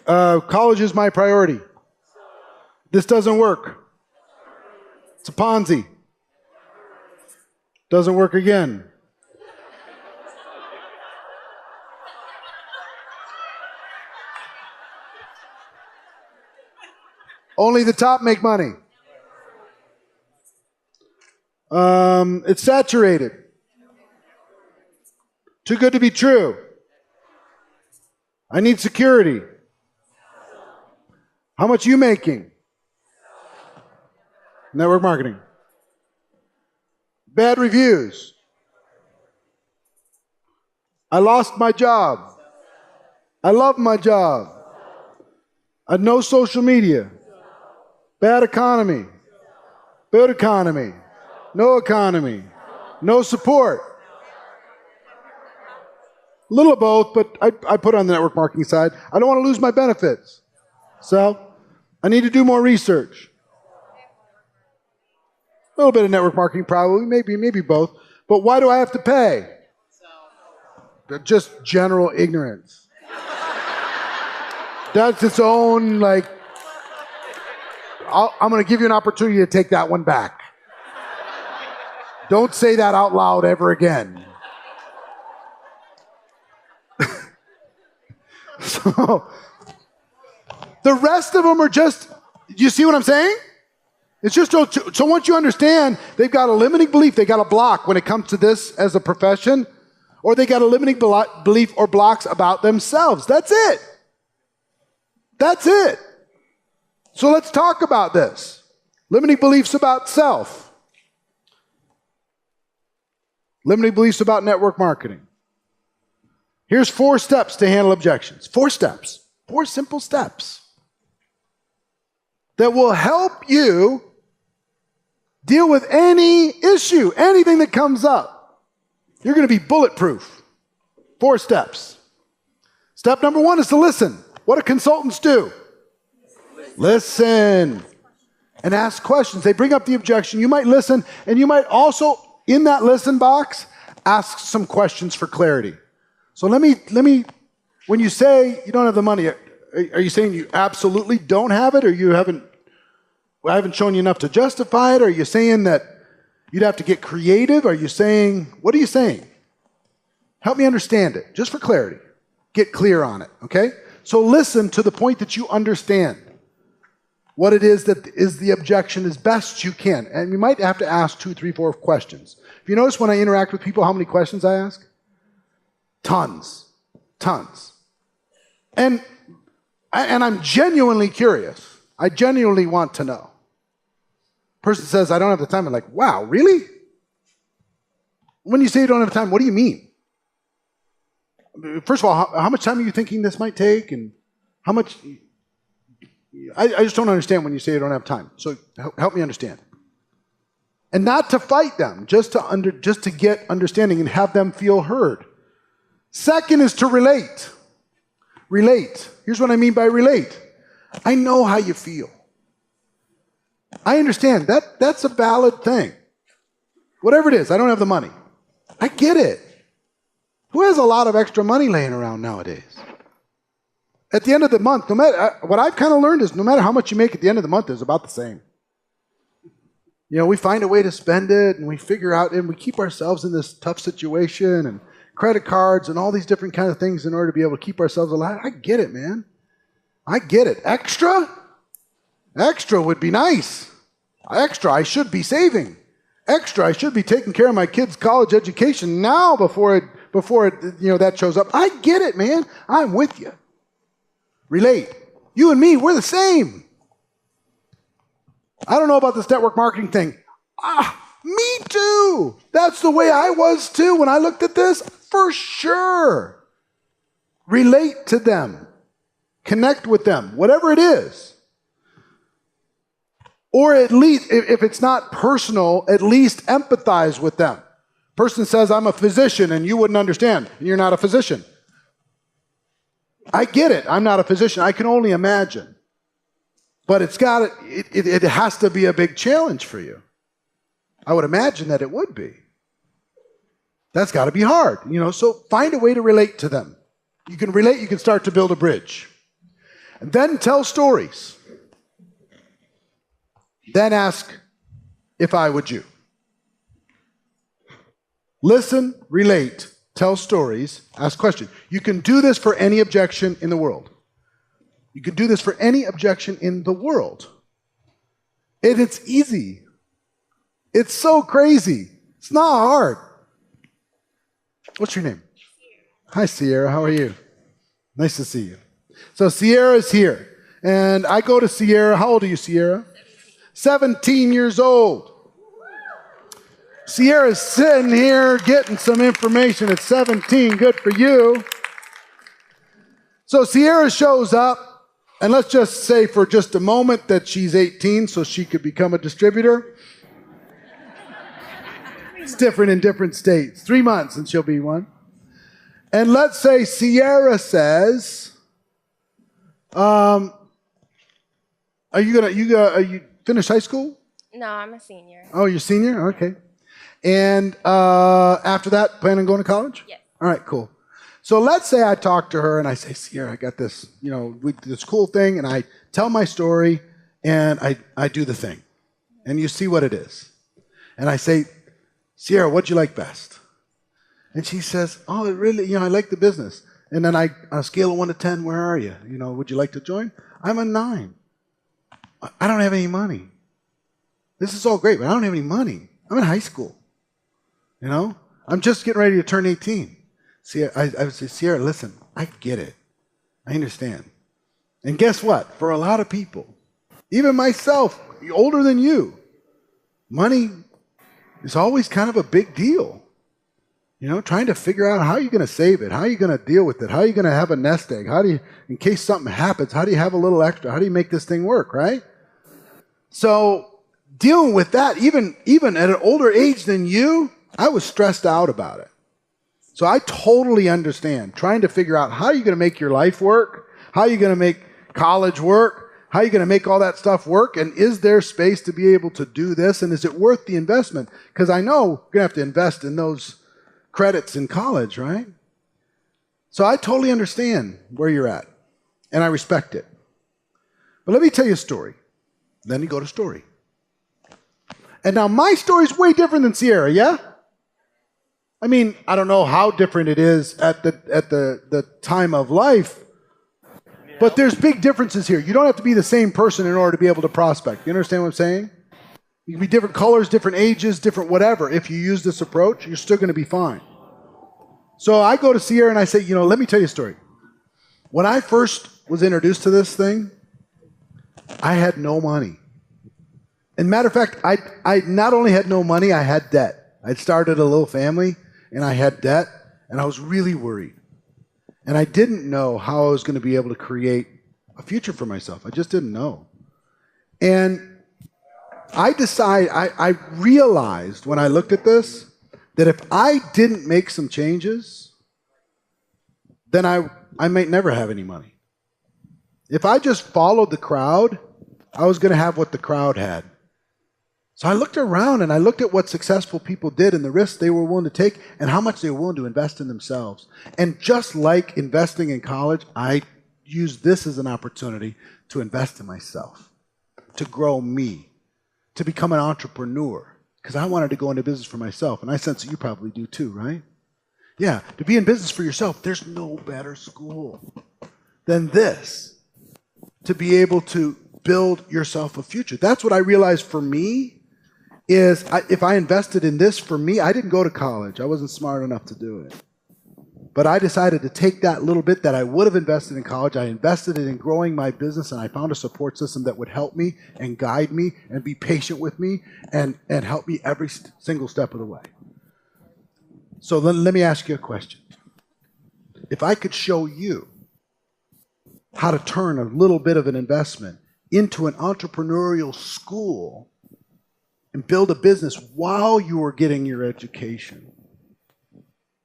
[SPEAKER 1] College is my priority. This doesn't work. It's a Ponzi. Doesn't work again. Only the top make money. It's saturated. Too good to be true. I need security. How much you making? Network marketing. Bad reviews.
[SPEAKER 2] I lost my job. I love my job. No social media. Bad economy. Good economy. No economy. No support. A little of both, but I put on the network marketing side. I don't want to lose my benefits. So I need to do more research. A little bit of network marketing probably, maybe both. But why do I have to pay? Just general ignorance. That's its own, like, I'm going to give you an opportunity to take that one back. Don't say that out loud ever again. So, the rest of them are just, you see what I'm saying? It's just so once you understand, they've got a limiting belief, they got a block when it comes to this as a profession, or they got a limiting belief or blocks about themselves. That's it. That's it. So let's talk about this. Limiting beliefs about self. Limiting beliefs about network marketing. Here's 4 steps to handle objections. 4 steps. 4 simple steps that will help you deal with any issue, anything that comes up. You're going to be bulletproof. 4 steps. Step number 1 is to listen. What do consultants do? Listen and ask questions. They bring up the objection. You might listen, and you might also, in that listen box, ask some questions for clarity. So let me, when you say you don't have the money, are you saying you absolutely don't have it, or I haven't shown you enough to justify it? Or are you saying that you'd have to get creative? Are you saying, what are you saying? Help me understand it, just for clarity. Get clear on it, okay? So listen to the point that you understand what it is that is the objection as best you can. And you might have to ask 2, 3, 4 questions. If you notice when I interact with people, how many questions I ask? Tons. And I'm genuinely curious. I genuinely want to know. Person says, I don't have the time. I'm like, wow, really? When you say you don't have time, what do you mean? First of all, how much time are you thinking this might take? And how much? I just don't understand when you say you don't have time. So help me understand. And not to fight them, just to get understanding and have them feel heard. Second is to relate. Relate. Here's what I mean by relate. I know how you feel. I understand. That's a valid thing. Whatever it is, I don't have the money. I get it. Who has a lot of extra money laying around nowadays? At the end of the month, no matter what I've kind of learned is no matter how much you make at the end of the month is about the same. You know, we find a way to spend it, and we figure out, and we keep ourselves in this tough situation, and credit cards, and all these different kind of things in order to be able to keep ourselves alive. I get it, man. I get it. Extra? Extra would be nice. Extra, I should be saving. Extra, I should be taking care of my kids' college education now before that shows up. I get it, man. I'm with you. Relate. You and me, we're the same. I don't know about this network marketing thing. Me too. That's the way I was too when I looked at this. For sure. Relate to them. Connect with them. Whatever it is. Or at least, if it's not personal, at least empathize with them. Person says, I'm a physician, and you wouldn't understand. And you're not a physician. I get it. I'm not a physician. I can only imagine. But it has to be a big challenge for you. I would imagine that it would be. That's got to be hard. So find a way to relate to them. You can relate, you can start to build a bridge. And then tell stories. Then ask, if I would you. Listen, relate, tell stories, ask questions. You can do this for any objection in the world. You can do this for any objection in the world. And it's easy. It's so crazy. It's not hard. What's your name? Hi, Sierra. How are you? Nice to see you. So Sierra's here. And I go to Sierra. How old are you, Sierra? 17 years old. Sierra's sitting here getting some information at 17. Good for you. So Sierra shows up, and let's just say for just a moment that she's 18 so she could become a distributor. It's different in different states. 3 months and she'll be one. And let's say Sierra says, are you finished high school?
[SPEAKER 3] No, I'm a senior.
[SPEAKER 2] Oh, you're a senior? Okay. And after that, plan on going to college?
[SPEAKER 3] Yes.
[SPEAKER 2] All right, cool. So let's say I talk to her and I say, Sierra, I got this, this cool thing, and I tell my story and I do the thing. And you see what it is. And I say, Sierra, what'd you like best? And she says, oh, it really, I like the business. And then on a scale of 1 to 10, where are you? Would you like to join? I'm a 9. I don't have any money. This is all great, but I don't have any money. I'm in high school. I'm just getting ready to turn 18. Sierra, I would say, Sierra, listen, I get it. I understand. And guess what? For a lot of people, even myself, older than you, money is always kind of a big deal. Trying to figure out how you're going to save it, how you're going to deal with it, how you're going to have a nest egg, in case something happens, how do you have a little extra? How do you make this thing work, right? So dealing with that, even at an older age than you, I was stressed out about it. So I totally understand trying to figure out how you're going to make your life work, how you're going to make college work, how you're going to make all that stuff work, and is there space to be able to do this, and is it worth the investment? Because I know you're going to have to invest in those credits in college, right? So I totally understand where you're at, and I respect it. But let me tell you a story. Then you go to story. And now my story is way different than Sierra, yeah? I mean, I don't know how different it is at the time of life, but there's big differences here. You don't have to be the same person in order to be able to prospect. You understand what I'm saying? You can be different colors, different ages, different whatever. If you use this approach, you're still going to be fine. So I go to Sierra and I say, let me tell you a story. When I first was introduced to this thing, I had no money. And matter of fact, I not only had no money, I had debt. I'd started a little family and I had debt, and I was really worried. And I didn't know how I was going to be able to create a future for myself. I just didn't know. And I realized when I looked at this that if I didn't make some changes, then I might never have any money. If I just followed the crowd, I was going to have what the crowd had. So I looked around and I looked at what successful people did and the risks they were willing to take and how much they were willing to invest in themselves. And just like investing in college, I used this as an opportunity to invest in myself, to grow me, to become an entrepreneur, because I wanted to go into business for myself. And I sense that you probably do too, right? Yeah, to be in business for yourself, there's no better school than this, to be able to build yourself a future. That's what I realized for me is if I invested in this for me, I didn't go to college. I wasn't smart enough to do it. But I decided to take that little bit that I would have invested in college, I invested it in growing my business, and I found a support system that would help me and guide me and be patient with me and help me every single step of the way. So let me ask you a question. If I could show you how to turn a little bit of an investment into an entrepreneurial school and build a business while you were getting your education,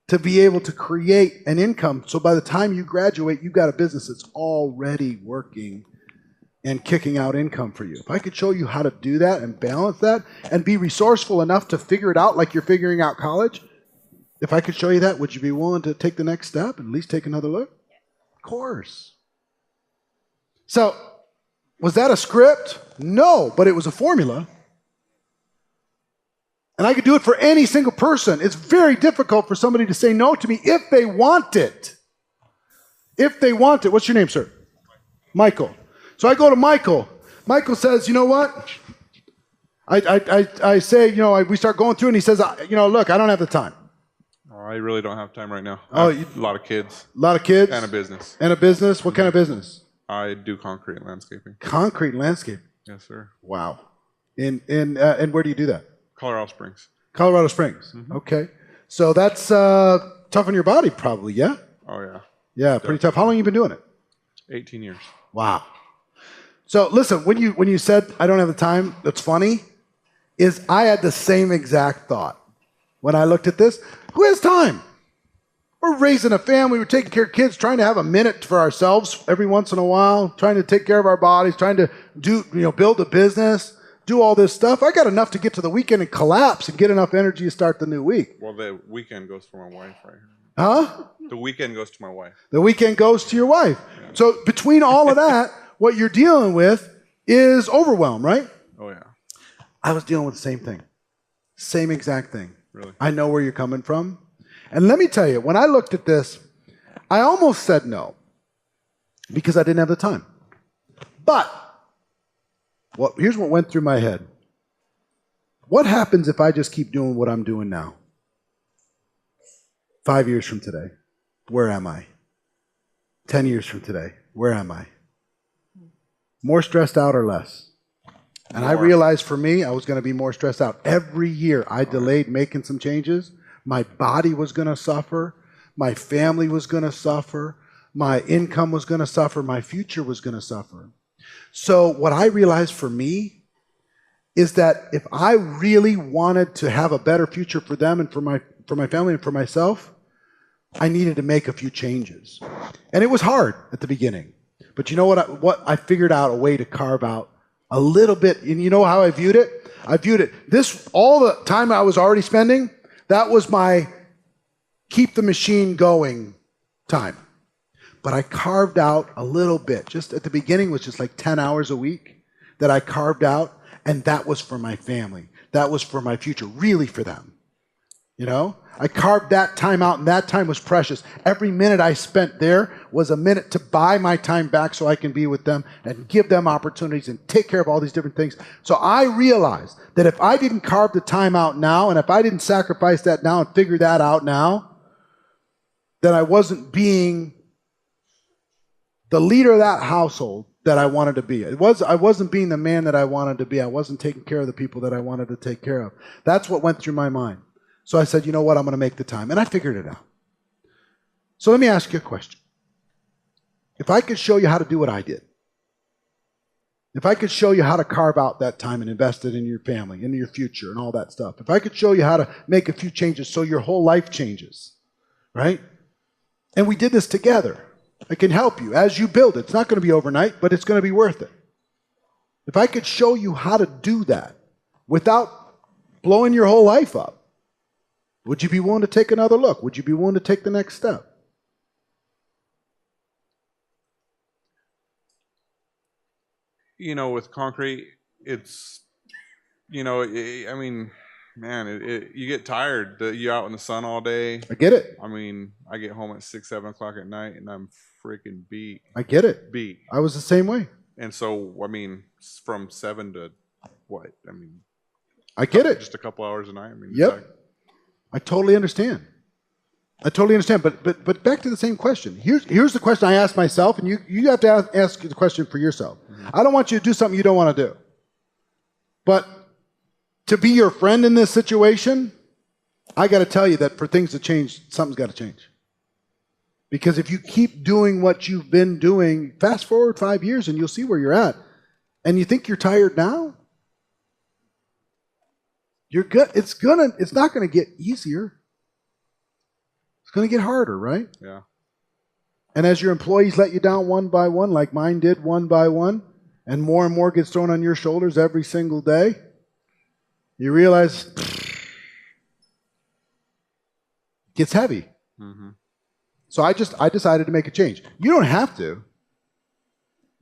[SPEAKER 2] to be able to create an income so by the time you graduate, you've got a business that's already working and kicking out income for you. If I could show you how to do that and balance that and be resourceful enough to figure it out like you're figuring out college, if I could show you that, would you be willing to take the next step and at least take another look? Of course. So, was that a script? No, but it was a formula. And I could do it for any single person. It's very difficult for somebody to say no to me if they want it. If they want it. What's your name, sir? Michael. So I go to Michael. Michael says, you know what? I say, we start going through, and he says, look, I don't have the time.
[SPEAKER 4] I really don't have time right now. I have a lot of kids.
[SPEAKER 2] A lot of kids?
[SPEAKER 4] And a business.
[SPEAKER 2] And a business? What kind of business?
[SPEAKER 4] I do concrete and landscaping.
[SPEAKER 2] Concrete and landscaping?
[SPEAKER 4] Yes, sir.
[SPEAKER 2] Wow. And where do you do that?
[SPEAKER 4] Colorado Springs.
[SPEAKER 2] Colorado Springs.
[SPEAKER 4] Mm-hmm.
[SPEAKER 2] Okay. So that's tough on your body probably, yeah?
[SPEAKER 4] Oh, yeah.
[SPEAKER 2] Yeah, pretty tough. How long have you been doing it?
[SPEAKER 4] 18 years.
[SPEAKER 2] Wow. So listen, when you said I don't have the time, that's funny, is I had the same exact thought when I looked at this. Who has time? We're raising a family, we're taking care of kids, trying to have a minute for ourselves every once in a while, trying to take care of our bodies, trying to build a business, do all this stuff. I got enough to get to the weekend and collapse and get enough energy to start the new week.
[SPEAKER 4] Well, the weekend goes for my wife right here.
[SPEAKER 2] Huh?
[SPEAKER 4] The weekend goes to my wife.
[SPEAKER 2] The weekend goes to your wife. Yeah. So between all of that, what you're dealing with is overwhelm, right?
[SPEAKER 4] Oh, yeah.
[SPEAKER 2] I was dealing with the same thing. Same exact thing.
[SPEAKER 4] Really?
[SPEAKER 2] I know where you're coming from. And let me tell you, when I looked at this, I almost said no because I didn't have the time. But here's what went through my head. What happens if I just keep doing what I'm doing now? 5 years from today, where am I? 10 years from today, where am I? More stressed out or less? And I realized for me, I was going to be more stressed out. Every year I delayed making some changes. My body was going to suffer. My family was going to suffer. My income was going to suffer. My future was going to suffer. So what I realized for me is that if I really wanted to have a better future for them and for my family and for myself, I needed to make a few changes. And it was hard at the beginning. But you know what I figured out a way to carve out a little bit. And you know how I viewed it? I viewed it, all the time I was already spending, that was my keep the machine going time. But I carved out a little bit. Just at the beginning was just like 10 hours a week that I carved out. And that was for my family. That was for my future, really for them. You know? I carved that time out, and that time was precious. Every minute I spent there was a minute to buy my time back so I can be with them and give them opportunities and take care of all these different things. So I realized that if I didn't carve the time out now, and if I didn't sacrifice that now and figure that out now, that I wasn't being the leader of that household that I wanted to be. I wasn't being the man that I wanted to be. I wasn't taking care of the people that I wanted to take care of. That's what went through my mind. So I said, you know what, I'm going to make the time. And I figured it out. So let me ask you a question. If I could show you how to do what I did, if I could show you how to carve out that time and invest it in your family, in your future and all that stuff, if I could show you how to make a few changes so your whole life changes, right? And we did this together. I can help you as you build it. It's not going to be overnight, but it's going to be worth it. If I could show you how to do that without blowing your whole life up, would you be willing to take another look? Would you be willing to take the next step?
[SPEAKER 4] You know, with concrete, it's, I mean, man, you get tired. You're out in the sun all day.
[SPEAKER 2] I get it.
[SPEAKER 4] I mean, I get home at 6, 7 o'clock at night, and I'm freaking beat.
[SPEAKER 2] I get it.
[SPEAKER 4] Beat.
[SPEAKER 2] I was the same way.
[SPEAKER 4] And so, I mean, from 7 to what? I mean,
[SPEAKER 2] I get it.
[SPEAKER 4] Just a couple hours a night. I mean,
[SPEAKER 2] yep. I totally understand. But back to the same question. Here's the question I asked myself, and you have to ask the question for yourself. Mm-hmm. I don't want you to do something you don't want to do. But to be your friend in this situation, I got to tell you that for things to change, something's got to change. Because if you keep doing what you've been doing, fast forward 5 years and you'll see where you're at. And you think you're tired now? You're good. It's not going to get easier. It's going to get harder, right?
[SPEAKER 4] Yeah.
[SPEAKER 2] And as your employees let you down one by one, like mine did one by one, and more gets thrown on your shoulders every single day, you realize it gets heavy. Mm-hmm. So I decided to make a change. You don't have to,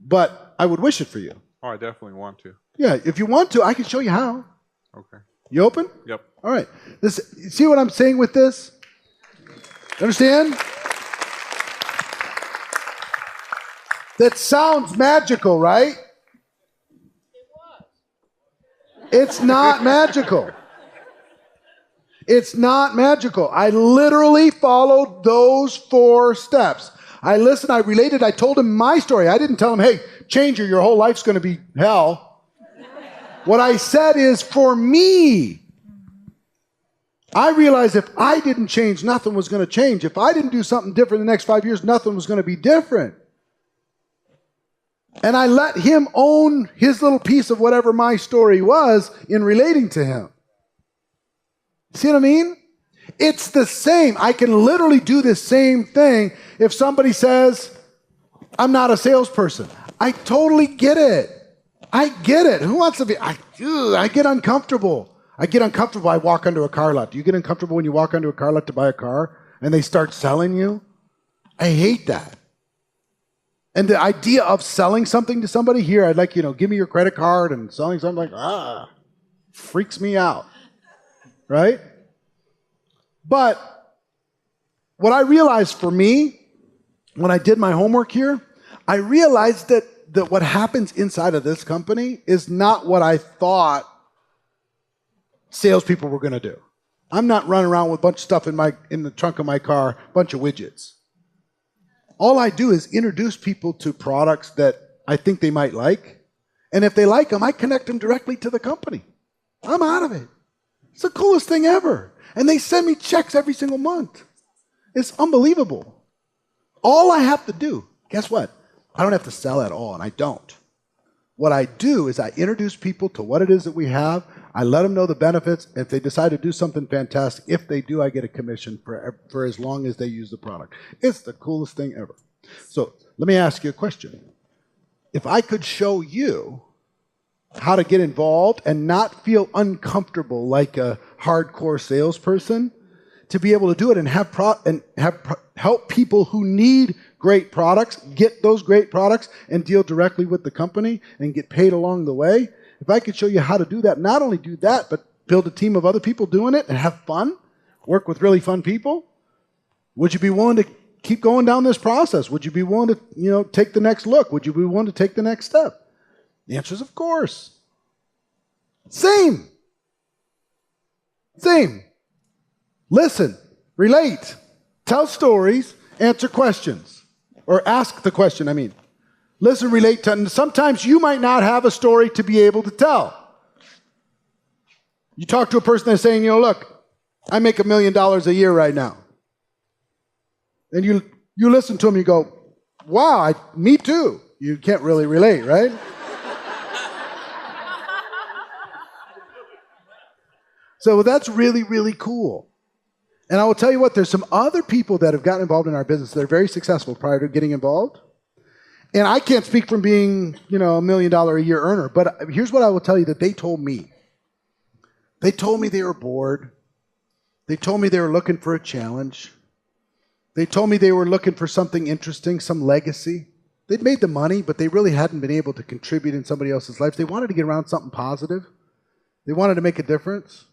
[SPEAKER 2] but I would wish it for you.
[SPEAKER 4] Oh, I definitely want to.
[SPEAKER 2] Yeah, if you want to, I can show you how.
[SPEAKER 4] Okay.
[SPEAKER 2] You open?
[SPEAKER 4] Yep.
[SPEAKER 2] All right. See what I'm saying with this? Understand? That sounds magical, right? It's not magical. It's not magical. I literally followed those 4 steps. I listened, I related, I told him my story. I didn't tell him, hey, change your whole life's going to be hell. What I said is, for me, I realized if I didn't change, nothing was going to change. If I didn't do something different in the next 5 years, nothing was going to be different. And I let him own his little piece of whatever my story was in relating to him. See what I mean? It's the same. I can literally do the same thing if somebody says, I'm not a salesperson. I totally get it. I get it. Who wants to be? I get uncomfortable. I get uncomfortable. I walk onto a car lot. Do you get uncomfortable when you walk onto a car lot to buy a car and they start selling you? I hate that. And the idea of selling something to somebody here, I'd like, give me your credit card and selling something freaks me out. Right? But what I realized for me, when I did my homework here, I realized that what happens inside of this company is not what I thought salespeople were going to do. I'm not running around with a bunch of stuff in the trunk of my car, a bunch of widgets. All I do is introduce people to products that I think they might like. And if they like them, I connect them directly to the company. I'm out of it. It's the coolest thing ever. And they send me checks every single month. It's unbelievable. All I have to do, guess what? I don't have to sell at all, and I don't. What I do is I introduce people to what it is that we have. I let them know the benefits. If they decide to do something fantastic, if they do, I get a commission for as long as they use the product. It's the coolest thing ever. So let me ask you a question. If I could show you how to get involved and not feel uncomfortable like a hardcore salesperson, to be able to do it and help people who need great products get those great products and deal directly with the company and get paid along the way. If I could show you how to do that, not only do that, but build a team of other people doing it and have fun, work with really fun people, would you be willing to keep going down this process? Would you be willing to, take the next look? Would you be willing to take the next step? The answer is of course. Same. Listen, relate, tell stories, answer questions, or ask the question, Listen, relate to, and sometimes you might not have a story to be able to tell. You talk to a person that's saying, look, I make $1 million a year right now. And you listen to them, you go, wow, me too. You can't really relate, right? So that's really, really cool. And I will tell you what, there's some other people that have gotten involved in our business that are very successful prior to getting involved. And I can't speak from being, $1 million a year earner, but here's what I will tell you that they told me. They told me they were bored. They told me they were looking for a challenge. They told me they were looking for something interesting, some legacy. They'd made the money, but they really hadn't been able to contribute in somebody else's life. They wanted to get around something positive. They wanted to make a difference.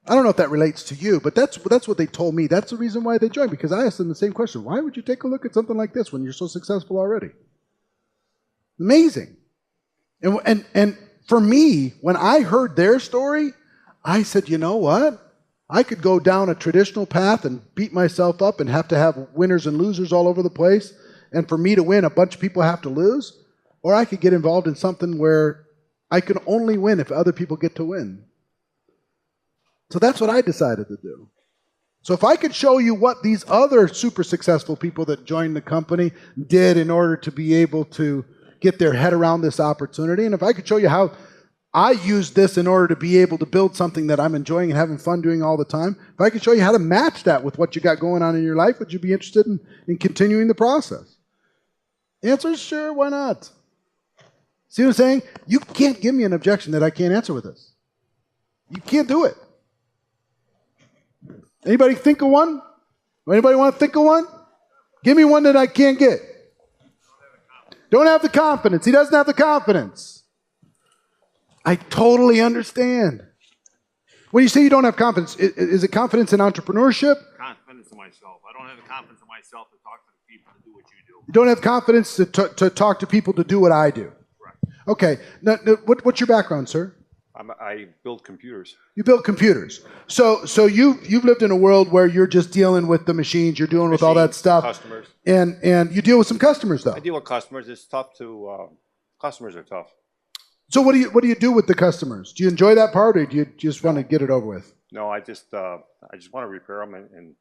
[SPEAKER 2] I don't know if that relates to you, but that's what they told me. That's the reason why they joined, because I asked them the same question. Why would you take a look at something like this when you're so successful already? Amazing. And for me, when I heard their story, I said, you know what? I could go down a traditional path and beat myself up and have to have winners and losers all over the place. And for me to win, a bunch of people have to lose. Or I could get involved in something where I can only win if other people get to win. So that's what I decided to do. So if I could show you what these other super successful people that joined the company did in order to be able to get their head around this opportunity, and if I could show you how I used this in order to be able to build something that I'm enjoying and having fun doing all the time, if I could show you how to match that with what you got going on in your life, would you be interested in continuing the process? The answer is sure, why not? See what I'm saying? You can't give me an objection that I can't answer with this. You can't do it. Anybody think of one? Anybody want to think of one? Give me one that I can't get. Don't have the confidence. He doesn't have the confidence. I totally understand. When you say you don't have confidence, is it confidence in entrepreneurship?
[SPEAKER 3] Confidence in myself. I don't have the confidence in myself to talk to the people to do what you do.
[SPEAKER 2] You don't have confidence to talk to people to do what I do.
[SPEAKER 3] Correct.
[SPEAKER 2] Okay. Now, what's your background, sir?
[SPEAKER 3] I build computers.
[SPEAKER 2] You build computers. So you've lived in a world where you're just dealing with the machines, you're dealing with all that stuff.
[SPEAKER 3] Customers.
[SPEAKER 2] And you deal with some customers, though.
[SPEAKER 3] I deal with customers. It's tough to, customers are tough.
[SPEAKER 2] So what do you do with the customers? Do you enjoy that part, or do you just want to get it over with?
[SPEAKER 3] No, I just want to repair them and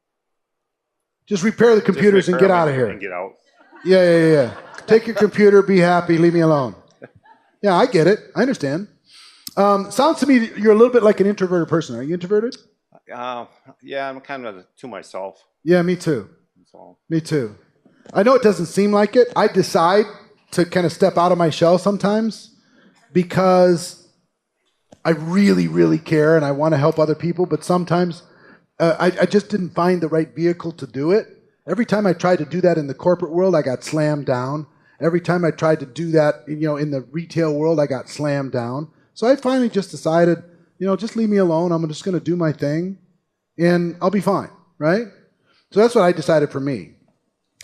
[SPEAKER 2] Just repair the computers and get out of here.
[SPEAKER 3] and get out.
[SPEAKER 2] Yeah. Take your computer, be happy, leave me alone. Yeah, I get it. I understand. Sounds to me you're a little bit like an introverted person. Are you introverted?
[SPEAKER 3] Yeah, I'm kind of to myself.
[SPEAKER 2] Yeah, me too.
[SPEAKER 3] So.
[SPEAKER 2] Me too. I know it doesn't seem like it. I decide to kind of step out of my shell sometimes because I really, really care and I want to help other people, but sometimes I just didn't find the right vehicle to do it. Every time I tried to do that in the corporate world, I got slammed down. Every time I tried to do that, in the retail world, I got slammed down. So I finally just decided, just leave me alone. I'm just going to do my thing and I'll be fine, right? So that's what I decided for me.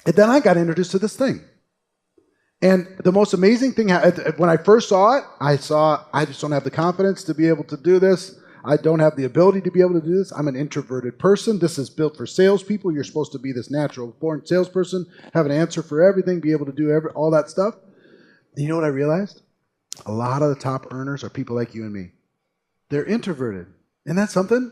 [SPEAKER 2] And then I got introduced to this thing. And the most amazing thing, when I first saw it, I just don't have the confidence to be able to do this. I don't have the ability to be able to do this. I'm an introverted person. This is built for salespeople. You're supposed to be this natural-born salesperson, have an answer for everything, be able to do all that stuff. And you know what I realized? A lot of the top earners are people like you and me. They're introverted. Isn't that something?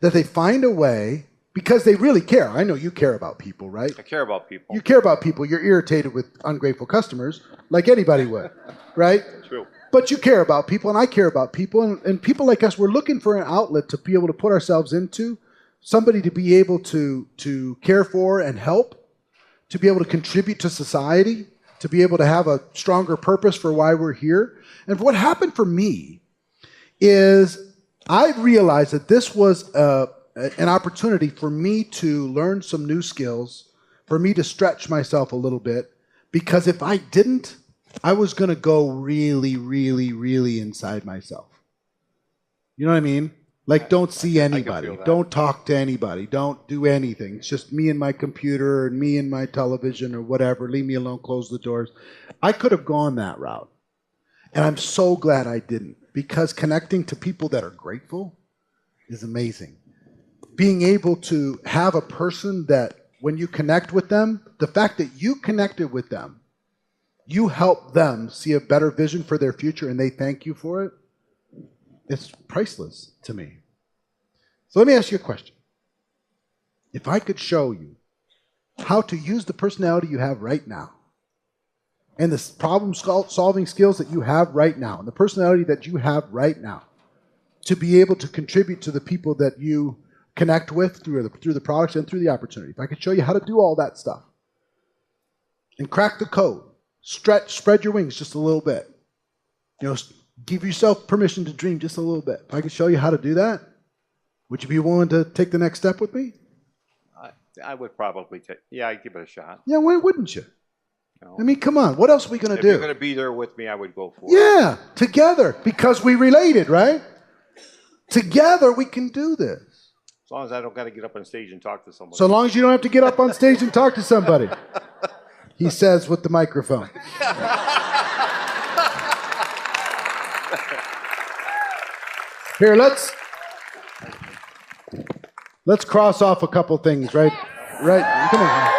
[SPEAKER 2] That they find a way, because they really care. I know you care about people, right?
[SPEAKER 3] I care about people.
[SPEAKER 2] You care about people. You're irritated with ungrateful customers, like anybody would, right?
[SPEAKER 3] True.
[SPEAKER 2] But you care about people, and I care about people. And people like us, we're looking for an outlet to be able to put ourselves into, somebody to be able to care for and help, to be able to contribute to society, to be able to have a stronger purpose for why we're here. And what happened for me is I realized that this was an opportunity for me to learn some new skills, for me to stretch myself a little bit, because if I didn't, I was going to go really, really, really inside myself. You know what I mean? Like, don't see anybody. Don't talk to anybody. Don't do anything. It's just me and my computer and me and my television or whatever. Leave me alone, close the doors. I could have gone that route. And I'm so glad I didn't, because connecting to people that are grateful is amazing. Being able to have a person that when you connect with them, the fact that you connected with them, you help them see a better vision for their future and they thank you for it, it's priceless to me. So let me ask you a question. If I could show you how to use the personality you have right now and the problem-solving skills that you have right now and the personality that you have right now to be able to contribute to the people that you connect with through the products and through the opportunity. If I could show you how to do all that stuff and crack the code, spread your wings just a little bit, give yourself permission to dream just a little bit. If I could show you how to do that, would you be willing to take the next step with me?
[SPEAKER 3] I would probably I'd give it a shot.
[SPEAKER 2] Yeah, why wouldn't you?
[SPEAKER 3] No.
[SPEAKER 2] I mean, come on. What else are we going to do?
[SPEAKER 3] If you're going to be there with me, I would go for it.
[SPEAKER 2] Yeah, together, because we related, right? Together, we can do this.
[SPEAKER 3] As long as I don't got to get up on stage and talk to somebody.
[SPEAKER 2] So long as you don't have to get up on stage and talk to somebody. He says with the microphone. Here, let's cross off a couple things, right? Right? Come on.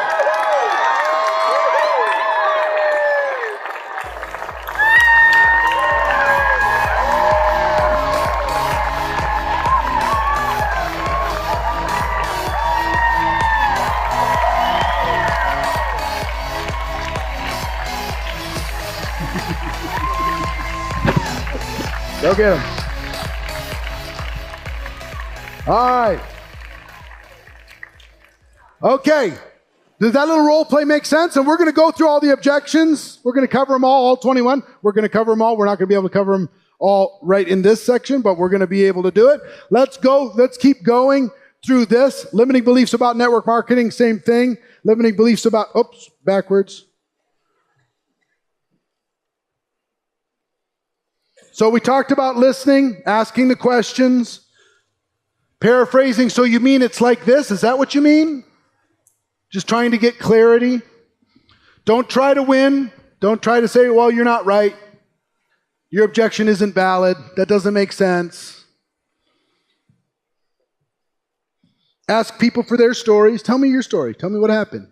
[SPEAKER 2] Go get him. All right. Okay. Does that little role play make sense? And we're going to go through all the objections. We're going to cover them all 21. We're going to cover them all. We're not going to be able to cover them all right in this section, but we're going to be able to do it. Let's go. Let's keep going through this. Limiting beliefs about network marketing, same thing. Limiting beliefs about, backwards. So we talked about listening, asking the questions, paraphrasing. So you mean it's like this? Is that what you mean? Just trying to get clarity. Don't try to win. Don't try to say, well, you're not right. Your objection isn't valid. That doesn't make sense. Ask people for their stories. Tell me your story. Tell me what happened.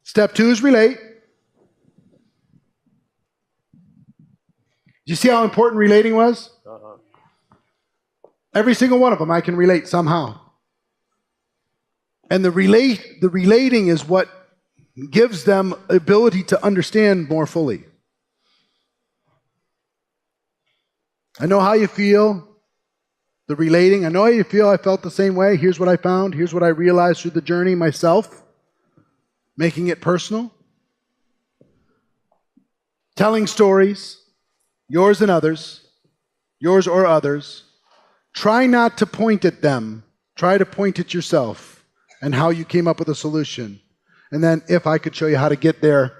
[SPEAKER 2] Step 2 is relate. You see how important relating was? Every single one of them I can relate somehow. And the relating is what gives them ability to understand more fully. I know how you feel. The relating, I know how you feel. I felt the same way. Here's what I found. Here's what I realized through the journey myself. Making it personal. Telling stories, yours and others, yours or others. Try not to point at them. Try to point at yourself and how you came up with a solution. And then if I could show you how to get there,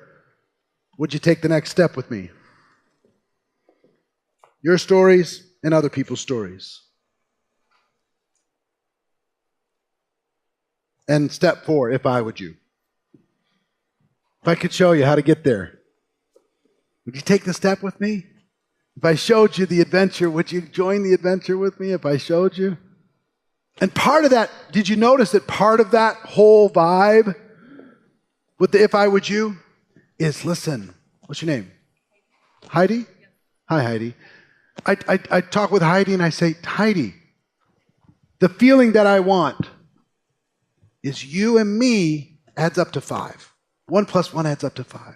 [SPEAKER 2] would you take the next step with me? Your stories and other people's stories. And step 4, if I would you. If I could show you how to get there, would you take the step with me? If I showed you the adventure, would you join the adventure with me if I showed you? And part of that, did you notice that part of that whole vibe with the if I would you is, listen, what's your name? Heidi? Hi, Heidi. I talk with Heidi and I say, Heidi, the feeling that I want is you and me adds up to 5. 1 + 1 adds up to 5.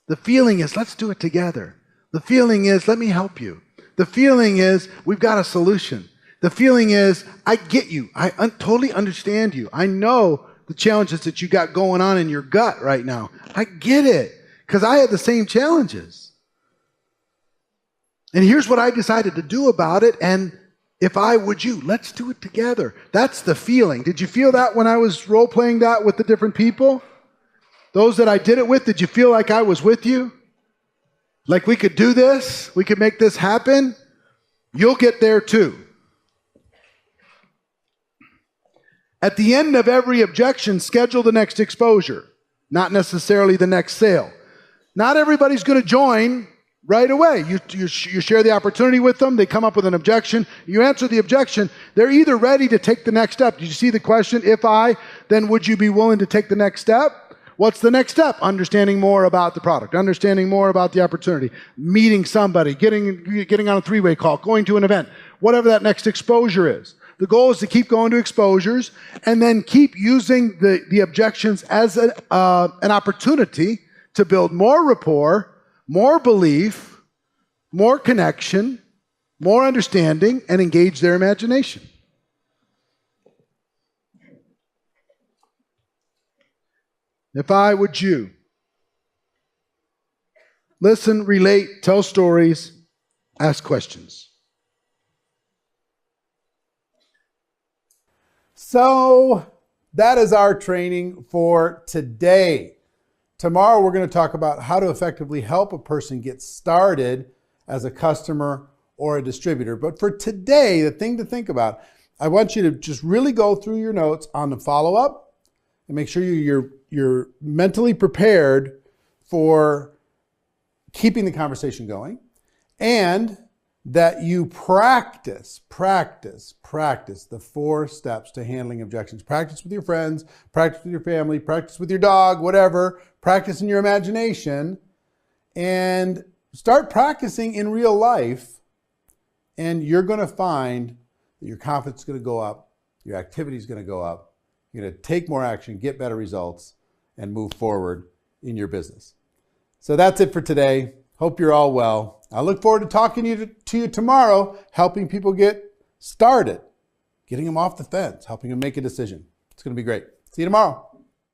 [SPEAKER 2] The feeling is, let's do it together. The feeling is, let me help you. The feeling is, we've got a solution. The feeling is, I get you. I totally understand you. I know the challenges that you got going on in your gut right now. I get it, because I had the same challenges. And here's what I decided to do about it, and if I would you, let's do it together. That's the feeling. Did you feel that when I was role-playing that with the different people? Those that I did it with, did you feel like I was with you? Like we could do this? We could make this happen? You'll get there too. At the end of every objection, schedule the next exposure, not necessarily the next sale. Not everybody's going to join right away. You share the opportunity with them. They come up with an objection. You answer the objection. They're either ready to take the next step. Did you see the question? If I, then would you be willing to take the next step? What's the next step? Understanding more about the product, understanding more about the opportunity, meeting somebody, getting on a 3-way call, going to an event, whatever that next exposure is. The goal is to keep going to exposures and then keep using the objections as an opportunity to build more rapport, more belief, more connection, more understanding, and engage their imagination. If I would you, listen, relate, tell stories, ask questions.
[SPEAKER 1] So that is our training for today. Tomorrow we're going to talk about how to effectively help a person get started as a customer or a distributor. But for today, the thing to think about, I want you to just really go through your notes on the follow-up and make sure you're mentally prepared for keeping the conversation going, and that you practice the 4 steps to handling objections. Practice with your friends, practice with your family, practice with your dog, whatever. Practice in your imagination, and start practicing in real life, and you're going to find that your confidence is going to go up, your activity is going to go up, you're going to take more action, get better results, and move forward in your business. So that's it for today. Hope you're all well. I look forward to talking to you tomorrow, helping people get started, getting them off the fence, helping them make a decision. It's going to be great. See you tomorrow.